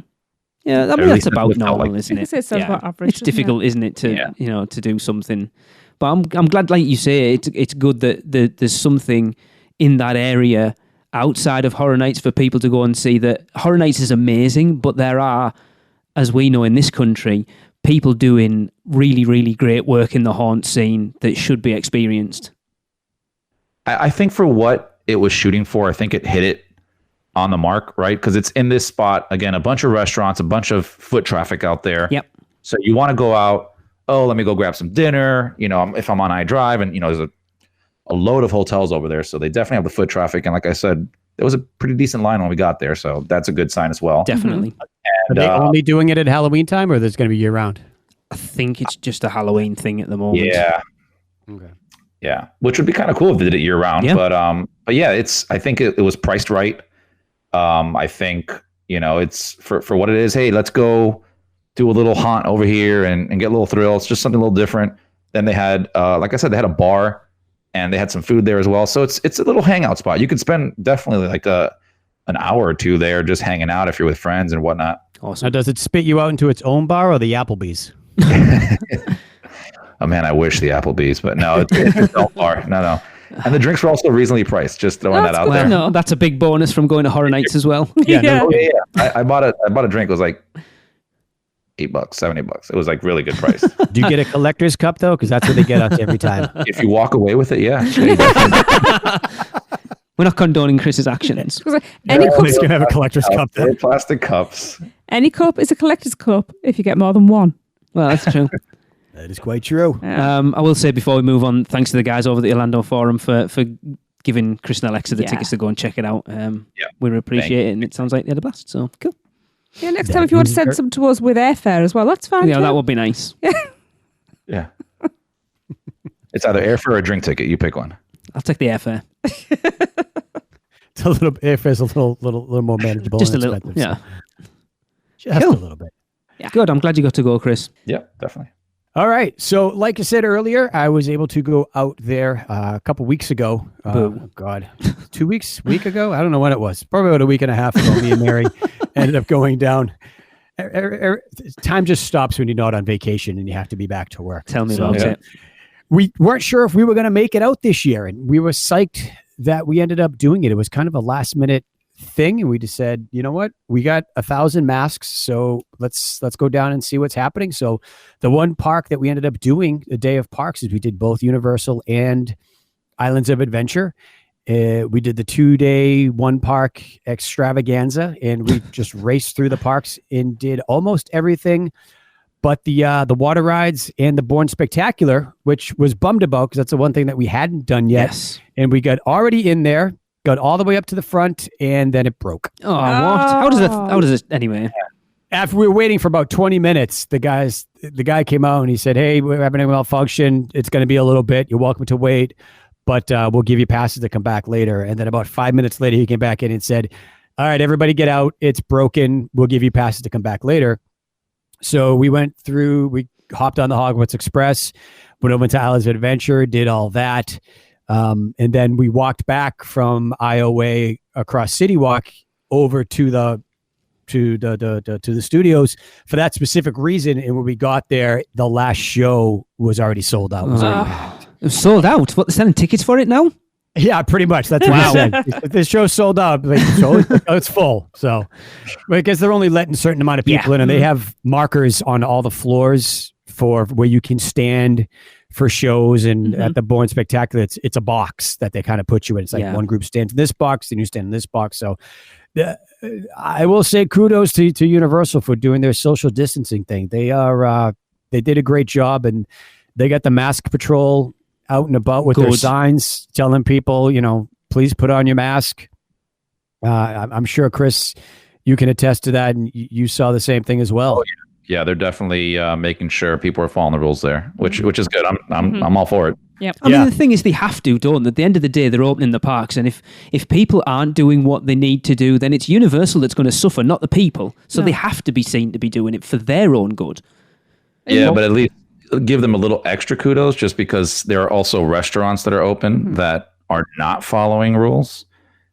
Yeah, I mean that's about normal, isn't it? It's about average. It's difficult, isn't it, to to do something. But I'm glad, like you say, it's good that there's something in that area outside of Horror Nights for people to go and see. That Horror Nights is amazing, but there are, as we know in this country, people doing really, really great work in the haunt scene that should be experienced. I think for what it was shooting for, I think it hit it on the mark, right? Because it's in this spot, again, a bunch of restaurants, a bunch of foot traffic out there. Yep. So you want to go out, let me go grab some dinner. You know, if I'm on iDrive, and, there's a load of hotels over there. So they definitely have the foot traffic. And like I said, there was a pretty decent line when we got there. So that's a good sign as well. Definitely. Are they only doing it at Halloween time, or there's going to be year round? I think it's just a Halloween thing at the moment. Yeah. Okay. Yeah. Which would be kind of cool if they did it year round. Yeah. But yeah, I think it was priced right. I think, it's for what it is. Hey, let's go do a little haunt over here and get a little thrill. It's just something a little different. Then they had, like I said, they had a bar and they had some food there as well. So it's a little hangout spot. You could spend definitely like an hour or two there just hanging out if you're with friends and whatnot. Awesome. Now, does it spit you out into its own bar or the Applebee's? Oh man, I wish the Applebee's, but no, it's its own bar. No. And the drinks were also reasonably priced. Just throwing that out there. No, that's a big bonus from going to Horror Nights as well. Yeah. I bought a drink. It was like $8, $70. It was like really good price. Do you get a collector's cup though? Because that's what they get us every time. If you walk away with it, yeah. We're not condoning Chris's actions. Any cup, He's gonna have a collector's cup then. Plastic cups. any cup is a collector's cup if you get more than one. Well, that's true. That is quite true. I will say before we move on, thanks to the guys over at the Orlando Forum for giving Chris and Alexa the tickets to go and check it out. We appreciate it, and it sounds like they had a blast. So cool. Yeah, next time if you want to send some to us with airfare as well, that's fine. Yeah, too. that would be nice. Yeah. It's either airfare or a drink ticket. You pick one. I'll take the airfare. It's a little airfare's a little more manageable. Just a and little. expensive, Yeah. so just Cool. a little bit. Yeah. Good. I'm glad you got to go, Chris. Yeah, definitely. All right. So, like I said earlier, I was able to go out there a couple weeks ago. Boo. God, 2 weeks, week ago? I don't know when it was. Probably about a week and a half ago. Me and Mary ended up going down. Time just stops when you're not on vacation and you have to be back to work. Tell me So, about it. We weren't sure if we were going to make it out this year, and we were psyched that we ended up doing it. It was kind of a last minute thing, and we just said, you know what, we got 1,000 masks, so let's go down and see what's happening. So the one park that we ended up doing the day of parks is we did both Universal and Islands of Adventure. We did the 2-day one park extravaganza, and we just raced through the parks and did almost everything but the water rides and the Bourne Spectacular, which was bummed about because that's the one thing that we hadn't done yet. Yes. And we got already in there, got all the way up to the front, and then it broke. Oh, what? How does it anyway? After we were waiting for about 20 minutes, the guy came out and he said, "Hey, we're having a malfunction. It's going to be a little bit. You're welcome to wait, but we'll give you passes to come back later." And then about 5 minutes later, he came back in and said, "All right, everybody get out. It's broken. We'll give you passes to come back later." So we hopped on the Hogwarts Express, went over to Islands of Adventure, did all that. And then we walked back from IOA across City Walk over to the studios for that specific reason. And when we got there, the last show was already sold out. It was sold out. What, they're selling tickets for it now? Yeah, pretty much. That's what he said. If the show's sold out, it's full. So, because they're only letting a certain amount of people in, and they have markers on all the floors for where you can stand for shows. And at the Bourne Spectacular, it's a box that they kind of put you in. It's like one group stands in this box, and you stand in this box. So, I will say kudos to Universal for doing their social distancing thing. They did a great job, and they got the mask patrol out and about with their signs telling people, please put on your mask. I'm sure, Chris, you can attest to that, and you saw the same thing as well. Oh, yeah, they're definitely making sure people are following the rules there, which is good. I'm all for it. Yep. I mean, the thing is, they have to, don't they? At the end of the day, they're opening the parks, and if people aren't doing what they need to do, then it's Universal that's going to suffer, not the people. So they have to be seen to be doing it for their own good. Yeah, but at least give them a little extra kudos, just because there are also restaurants that are open that are not following rules,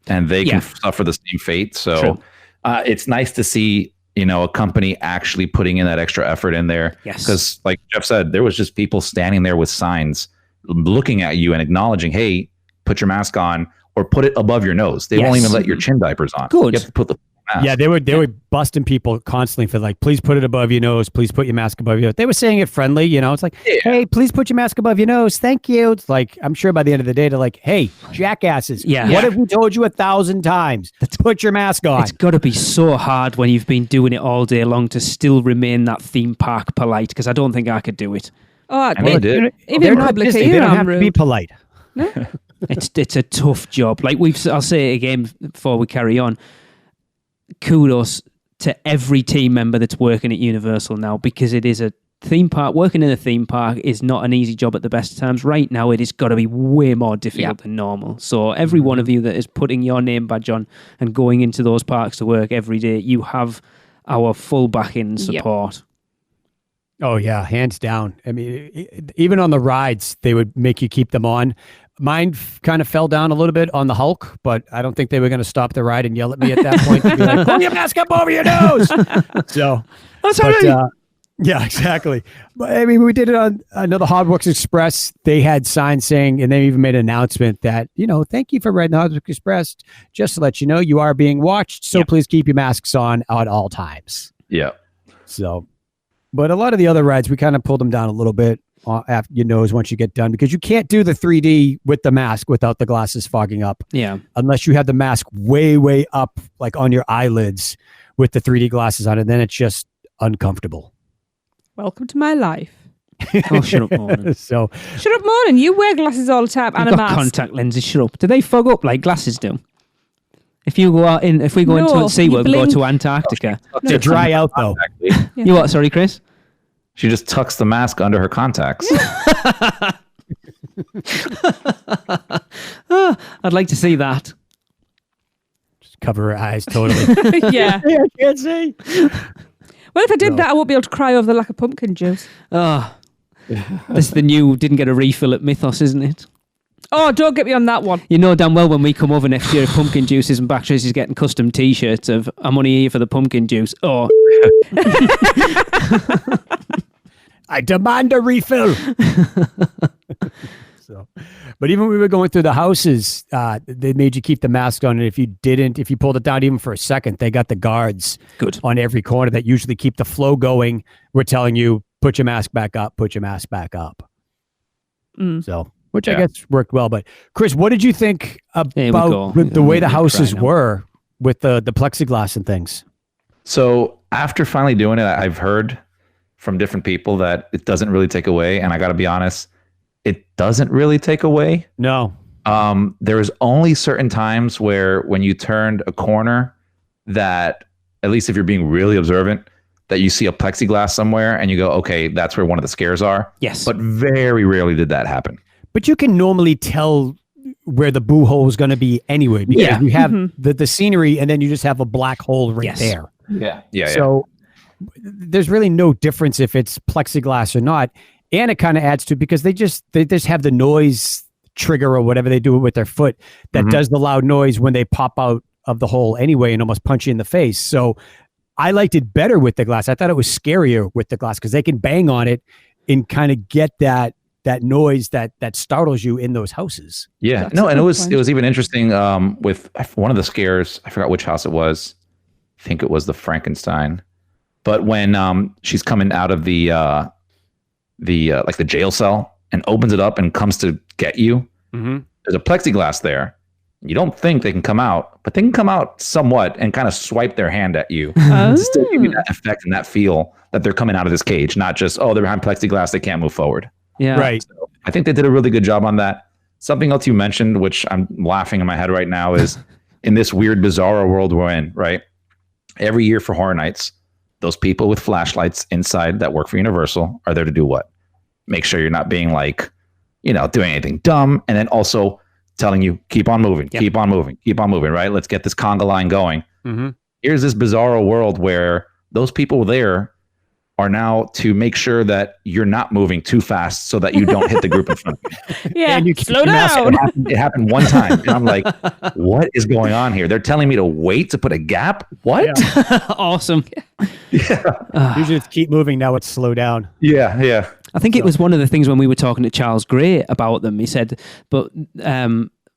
and they can suffer the same fate. So it's nice to see, a company actually putting in that extra effort in there. Yes. Because like Jeff said, there was just people standing there with signs looking at you and acknowledging, hey, put your mask on, or put it above your nose. They won't even let your chin diapers on. Good. You have to put the mask. Yeah, they were busting people constantly for like, please put it above your nose. Please put your mask above your nose. They were saying it friendly, It's like, hey, please put your mask above your nose. Thank you. It's like, I'm sure by the end of the day, they're like, hey, jackasses. What have we told you 1,000 times? Put your mask on. It's got to be so hard when you've been doing it all day long to still remain that theme park polite, because I don't think I could do it. Oh, I never did. Even in public Disney. here, They don't have I'm to be rude. polite. No? It's a tough job. Like I'll say it again before we carry on. Kudos to every team member that's working at Universal now, because it is a theme park. Working in a theme park is not an easy job at the best of times. Right now, it has got to be way more difficult than normal. So every one of you that is putting your name badge on and going into those parks to work every day, you have our full backing and support. Oh, yeah, hands down. I mean, even on the rides, they would make you keep them on. Mine kind of fell down a little bit on the Hulk, but I don't think they were going to stop the ride and yell at me at that point. To be like, pull your mask up over your nose. So, yeah, exactly. But I mean, we did it on another Hogwarts Express. They had signs saying, and they even made an announcement that, thank you for riding the Hogwarts Express. Just to let you know, you are being watched. So please keep your masks on at all times. Yeah. So, but a lot of the other rides, we kind of pulled them down a little bit after your nose once you get done, because you can't do the 3D with the mask without the glasses fogging up. Yeah. Unless you have the mask way, way up, like on your eyelids with the 3D glasses on it, then it's just uncomfortable. Welcome to my life. Oh, shut up, Morning. Shut up, Morning. You wear glasses all the time and a mask. Contact lenses. Shut up. Do they fog up like glasses do? If we go into SeaWorld and go to Antarctica, they dry out though. You what? Sorry, Chris. She just tucks the mask under her contacts. I'd like to see that. Just cover her eyes totally. Yeah. I can't see. Well, if I did that, I won't be able to cry over the lack of pumpkin juice. Oh, that's the new didn't get a refill at Mythos, isn't it? Oh, don't get me on that one. You know damn well when we come over next year, if pumpkin juice isn't back, Tracy's getting custom T-shirts of "I'm only here for the pumpkin juice." Oh, I demand a refill. But even when we were going through the houses, they made you keep the mask on. And if you pulled it down even for a second, they got the guards on every corner that usually keep the flow going. We're telling you, put your mask back up, put your mask back up. So, which I guess worked well. But Chris, what did you think about the way the houses were with the plexiglass and things? So after finally doing it, I've heard from different people that it doesn't really take away. And I got to be honest, it doesn't really take away. No. There's only certain times where when you turned a corner that, at least if you're being really observant, that you see a plexiglass somewhere and you go, okay, that's where one of the scares are. Yes. But very rarely did that happen. But you can normally tell where the boo hole is going to be anyway, because you have the scenery and then you just have a black hole right there. Yeah. So there's really no difference if it's plexiglass or not. And it kind of adds to, because they just have the noise trigger or whatever they do with their foot that does the loud noise when they pop out of the hole anyway and almost punch you in the face. So I liked it better with the glass. I thought it was scarier with the glass because they can bang on it and kind of get that noise that startles you in those houses. Yeah. That's no, and it was point. it was even interesting with one of the scares. I forgot which house it was. I think it was the Frankenstein. But when she's coming out of the like the jail cell and opens it up and comes to get you, there's a plexiglass there. You don't think they can come out, but they can come out somewhat and kind of swipe their hand at you. To still give you that effect and that feel that they're coming out of this cage, not just, oh, they're behind plexiglass, they can't move forward. Yeah. Right. So I think they did a really good job on that. Something else you mentioned, which I'm laughing in my head right now, is in this weird, bizarre world we're in, right? Every year for Horror Nights, those people with flashlights inside that work for Universal are there to do what? Make sure you're not being like, doing anything dumb. And then also telling you, keep on moving, keep on moving, right? Let's get this conga line going. Here's this bizarro world where those people there are now to make sure that you're not moving too fast so that you don't hit the group in front of you. Yeah, And you slow down. It happened one time. And I'm like, what is going on here? They're telling me to wait to put a gap? What? Awesome. Usually it's keep moving. Now it's slow down. Yeah. I think it was one of the things when we were talking to Charles Gray about them. He said, but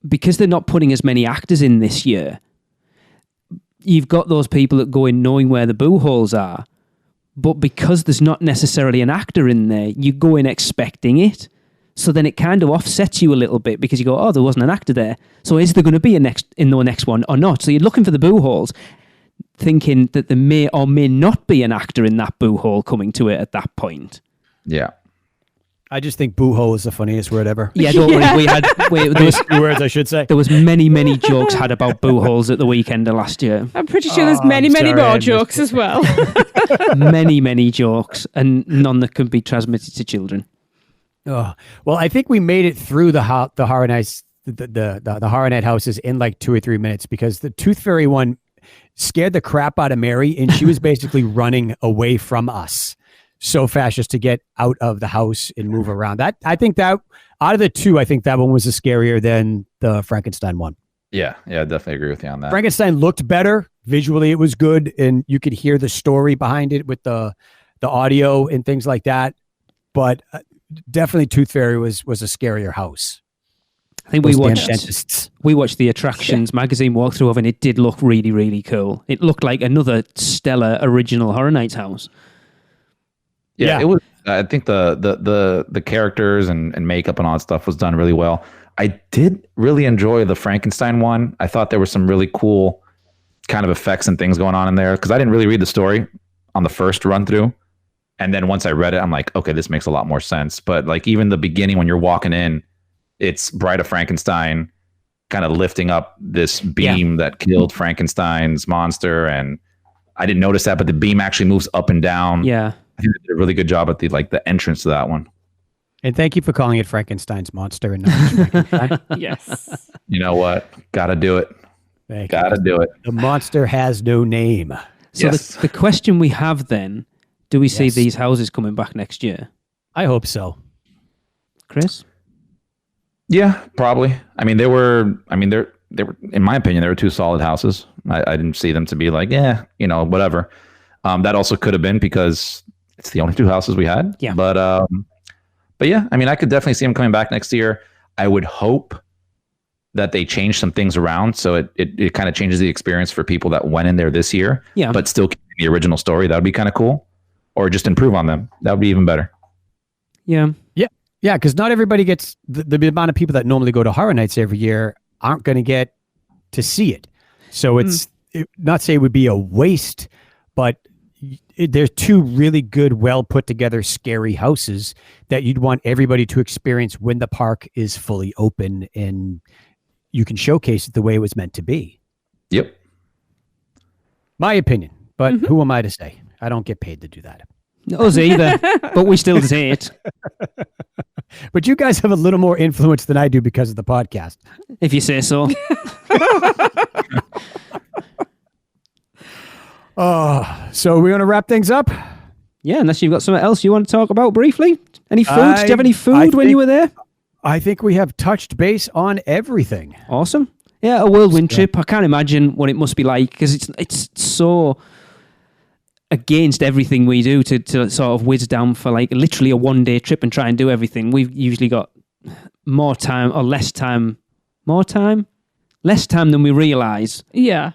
because they're not putting as many actors in this year, you've got those people that go in knowing where the boo holes are. But because there's not necessarily an actor in there, you go in expecting it. So then it kind of offsets you a little bit because you go, oh, there wasn't an actor there. So is there going to be in the next one or not? So you're looking for the boo holes, thinking that there may or may not be an actor in that boo hole coming to it at that point. Yeah. I just think boo hole is the funniest word ever. Yeah, don't worry. There was 2 words, I should say. There was many jokes had about boo holes at the weekend of last year. I'm pretty sure there's many sorry, I more missed jokes as well. many jokes, and none that can be transmitted to children. Oh, well, I think we made it through the Horror Nights, the Horror Night houses in like 2 or 3 minutes, because the Tooth Fairy one scared the crap out of Mary, and she was basically running away from us so fast just to get out of the house and move around. I think that out of the two, I think that one was scarier than the Frankenstein one. Yeah, I definitely agree with you on that. Frankenstein looked better visually; it was good, and you could hear the story behind it with the audio and things like that. But definitely, Tooth Fairy was a scarier house. I think Those we damn watched dentists. the Attractions magazine walkthrough of it, and it did look really cool. It looked like another stellar original Horror Nights house. Yeah, it was. I think the characters and makeup and all that stuff was done really well. I did really enjoy the Frankenstein one. I thought there were some really cool kind of effects and things going on in there, because I didn't really read the story on the first run through, and then once I read it, I'm like, okay, this makes a lot more sense. But like even the beginning when you're walking in, it's Bride of Frankenstein kind of lifting up this beam that killed Frankenstein's monster, and I didn't notice that, but the beam actually moves up and down. Yeah. I think they did a really good job at the entrance to that one. And thank you for calling it Frankenstein's monster and not just Frankenstein. Yes. You know what? Gotta do it. Thank Gotta you. do it. The monster has no name. So Yes. the question we have then, do we see Yes. these houses coming back next year? I hope so. Chris? Yeah, probably. I mean, they were, in my opinion, they were two solid houses. I didn't see them to be like, whatever. That also could have been because it's the only two houses we had. Yeah. But yeah, I mean, I could definitely see them coming back next year. I would hope that they change some things around so it kind of changes the experience for people that went in there this year, but still keep the original story. That would be kind of cool. Or just improve on them. That would be even better. Yeah, because not everybody gets the amount of people that normally go to Horror Nights every year aren't going to get to see it. So it's not say it would be a waste, but there's two really good, well put together, scary houses that you'd want everybody to experience when the park is fully open and you can showcase it the way it was meant to be. Yep. My opinion, but who am I to say? I don't get paid to do that. Us either, but we still say it. But you guys have a little more influence than I do because of the podcast. If you say so. So we're going to wrap things up? Yeah, unless you've got something else you want to talk about briefly. Any food? Did you have any food when you were there? I think we have touched base on everything. Awesome. Yeah, a whirlwind trip. I can't imagine what it must be like because it's so against everything we do to sort of whiz down for like literally a 1-day trip and try and do everything. We've usually got more time or less time. Less time than we realise. Yeah.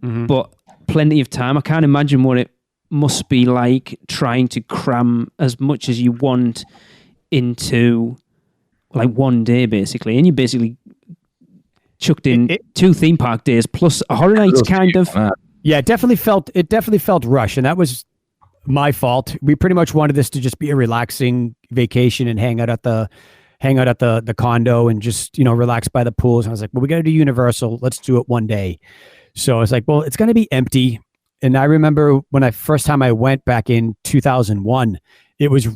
But plenty of time. I can't imagine what it must be like trying to cram as much as you want into like 1 day basically. And you basically chucked in 2 theme park days plus a Horror Nights kind of. Yeah, it definitely felt rushed, and that was my fault. We pretty much wanted this to just be a relaxing vacation and hang out at the condo and just, relax by the pools. And I was like, well, we got to do Universal. Let's do it 1 day. So I was like, well, it's going to be empty. And I remember when first time I went back in 2001, it was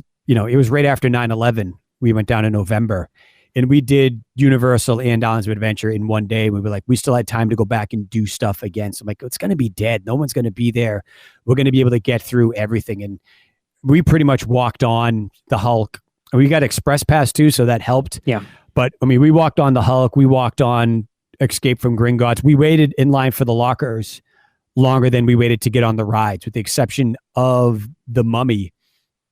right after 9/11. We went down in November. And we did Universal and Islands of Adventure in 1 day. We were like, we still had time to go back and do stuff again. So I'm like, it's going to be dead. No one's going to be there. We're going to be able to get through everything. And we pretty much walked on the Hulk. We got Express Pass too, so that helped. Yeah. But I mean, we walked on the Hulk. We walked on Escape from Gringotts. We waited in line for the lockers longer than we waited to get on the rides, with the exception of the Mummy.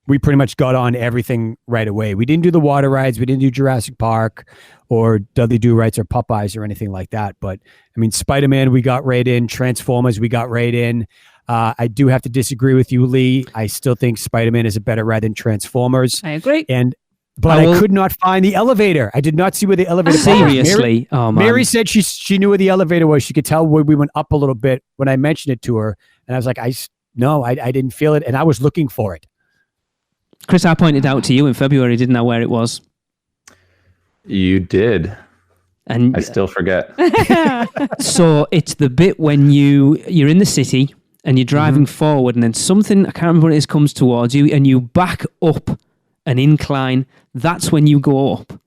We pretty much got on everything right away. We didn't do the water rides. We didn't do Jurassic Park or Dudley Do-Rights or Popeyes or anything like that. But I mean, Spider-Man, we got right in. Transformers, we got right in. I do have to disagree with you, Lee. I still think Spider-Man is a better ride than Transformers. I agree. But I could not find the elevator. I did not see where the elevator was. Seriously? Oh, man. Mary said she knew where the elevator was. She could tell where we went up a little bit when I mentioned it to her. And I was like, I didn't feel it. And I was looking for it. Chris, I pointed out to you in February, didn't I, where it was? You did. And I still forget. So it's the bit when you're in the city and you're driving forward and then something, I can't remember what it is, comes towards you and you back up an incline. That's when you go up.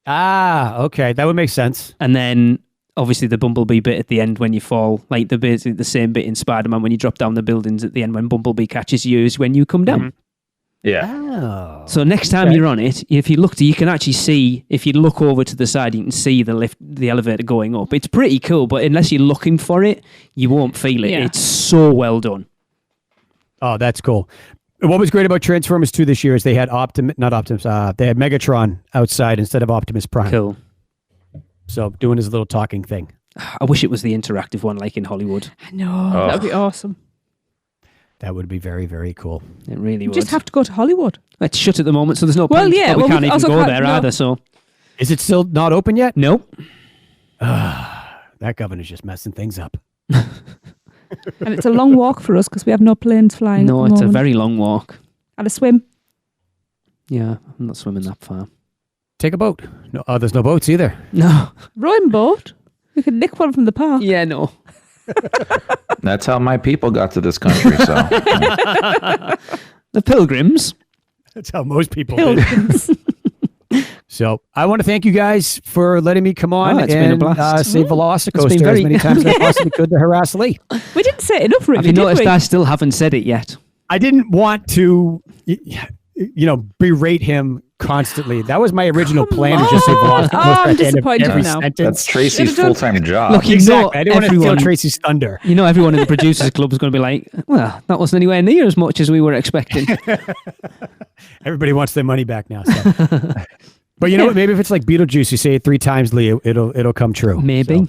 Ah, okay. That would make sense. And then obviously the Bumblebee bit at the end when you fall, like basically the same bit in Spider-Man when you drop down the buildings at the end when Bumblebee catches you is when you come down. Yeah. Oh. So next time you're on it, if you you can actually see, if you look over to the side, you can see the elevator going up. It's pretty cool, but unless you're looking for it, you won't feel it. Yeah. It's so well done. Oh, that's cool. What was great about Transformers 2 this year is they had they had Megatron outside instead of Optimus Prime. Cool. So doing his little talking thing. I wish it was the interactive one like in Hollywood. I know. That would be awesome. That would be very, very cool. It really You would. just have to go to Hollywood. It's shut at the moment, so there's no Well, point. yeah, But we well, can't we even also go can't- there no. either, so... Is it still not open yet? Nope. That governor's just messing things up. And it's a long walk for us because we have no planes flying. No, at the it's a moment. very long walk. And a swim. Yeah, I'm not swimming that far. Take a boat. No, there's no boats either. No. Rowing boat. We could nick one from the park. Yeah, no. That's how my people got to this country. So The Pilgrims. That's how most people do. So I want to thank you guys for letting me come on it's been a and blast. say Velocicoaster It's been as many times as I possibly could to harass Lee. We didn't say enough for it. Have you noticed I still haven't said it yet? I didn't want to, berate him constantly. That was my original plan to just say Velocicoaster I'm at the end of disappointed every now. sentence. that's Tracy's Should've done- full-time job. Look, you Exactly. know I didn't want to steal everyone, Tracy's thunder. you know everyone in the producers club is going to be like, well, that wasn't anywhere near as much as we were expecting. Everybody wants their money back now. So. But you know what? Maybe if it's like Beetlejuice, you say it 3 times, Lee, it'll come true. Maybe.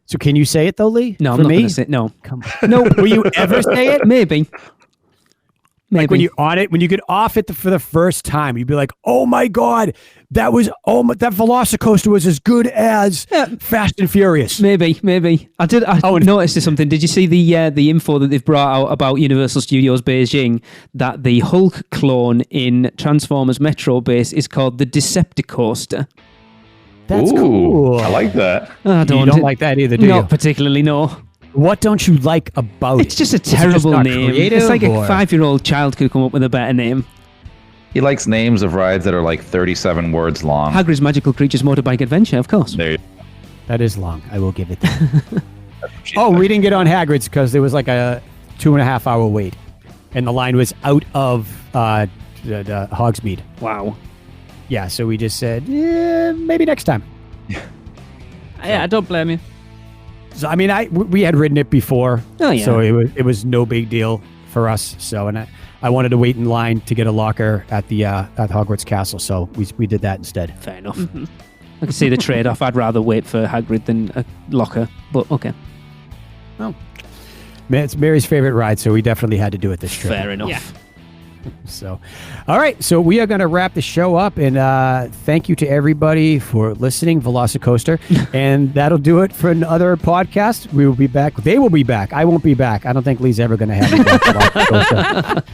So can you say it though, Lee? No, I'm For not me? going to say no. Come on. No. Will you ever say it? Maybe. Like when you're on it, when you get off it for the first time, you'd be like, "Oh my god, that Velocicoaster was as good as Fast and Furious." Maybe. I noticed something. Did you see the info that they've brought out about Universal Studios Beijing, that the Hulk clone in Transformers Metro Base is called the Decepticoaster? That's Ooh, cool. I like that. I You don't like that either, do Not you? particularly, no. What don't you like about it? It's just a Is it just terrible not name. creative, It's like or- a 5-year-old child could come up with a better name. He likes names of rides that are like 37 words long. Hagrid's Magical Creatures Motorbike Adventure, of course. There you That is long. I will give it that. Oh, we didn't get on Hagrid's because there was like a 2.5 hour wait, and the line was out of the Hogsmeade. Wow. Yeah, so we just said, maybe next time. Yeah, I don't blame you. So I mean, we had ridden it before, Oh, yeah. so it was no big deal for us. So and I wanted to wait in line to get a locker at the at Hogwarts Castle, so we did that instead. Fair enough. I can see the trade-off. I'd rather wait for Hagrid than a locker, but okay. Man, it's Mary's favorite ride, so we definitely had to do it this trip. Fair enough. Yeah. So, all right. So we are going to wrap the show up, and thank you to everybody for listening, Velocicoaster, and that'll do it for another podcast. We will be back. They will be back. I won't be back. I don't think Lee's ever going to have me back.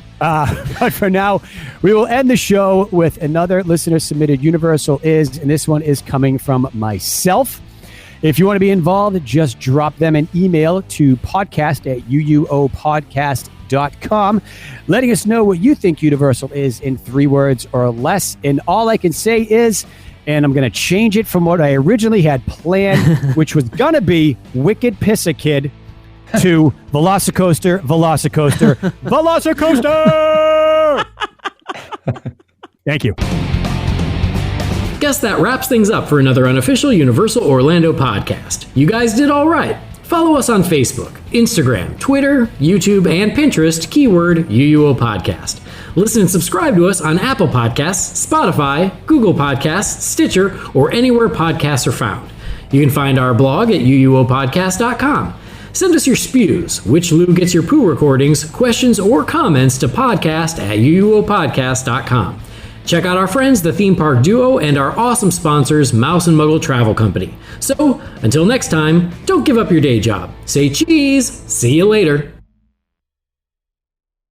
But for now, we will end the show with another listener-submitted Universal Is, and this one is coming from myself. If you want to be involved, just drop them an email to podcast@uuopodcast.com, letting us know what you think Universal is in 3 words or less. And all I can say is, and I'm going to change it from what I originally had planned, which was going to be Wicked Piss a Kid, to Velocicoaster, Velocicoaster, Velocicoaster! Thank you. Guess that wraps things up for another unofficial Universal Orlando podcast. You guys did all right. Follow us on Facebook, Instagram, Twitter, YouTube, and Pinterest, keyword UUO Podcast. Listen and subscribe to us on Apple Podcasts, Spotify, Google Podcasts, Stitcher, or anywhere podcasts are found. You can find our blog at uuopodcast.com. Send us your spews, which Lou gets your poo recordings, questions, or comments to podcast@uuopodcast.com. Check out our friends, the Theme Park Duo, and our awesome sponsors, Mouse and Muggle Travel Company. So, until next time, don't give up your day job. Say cheese. See you later.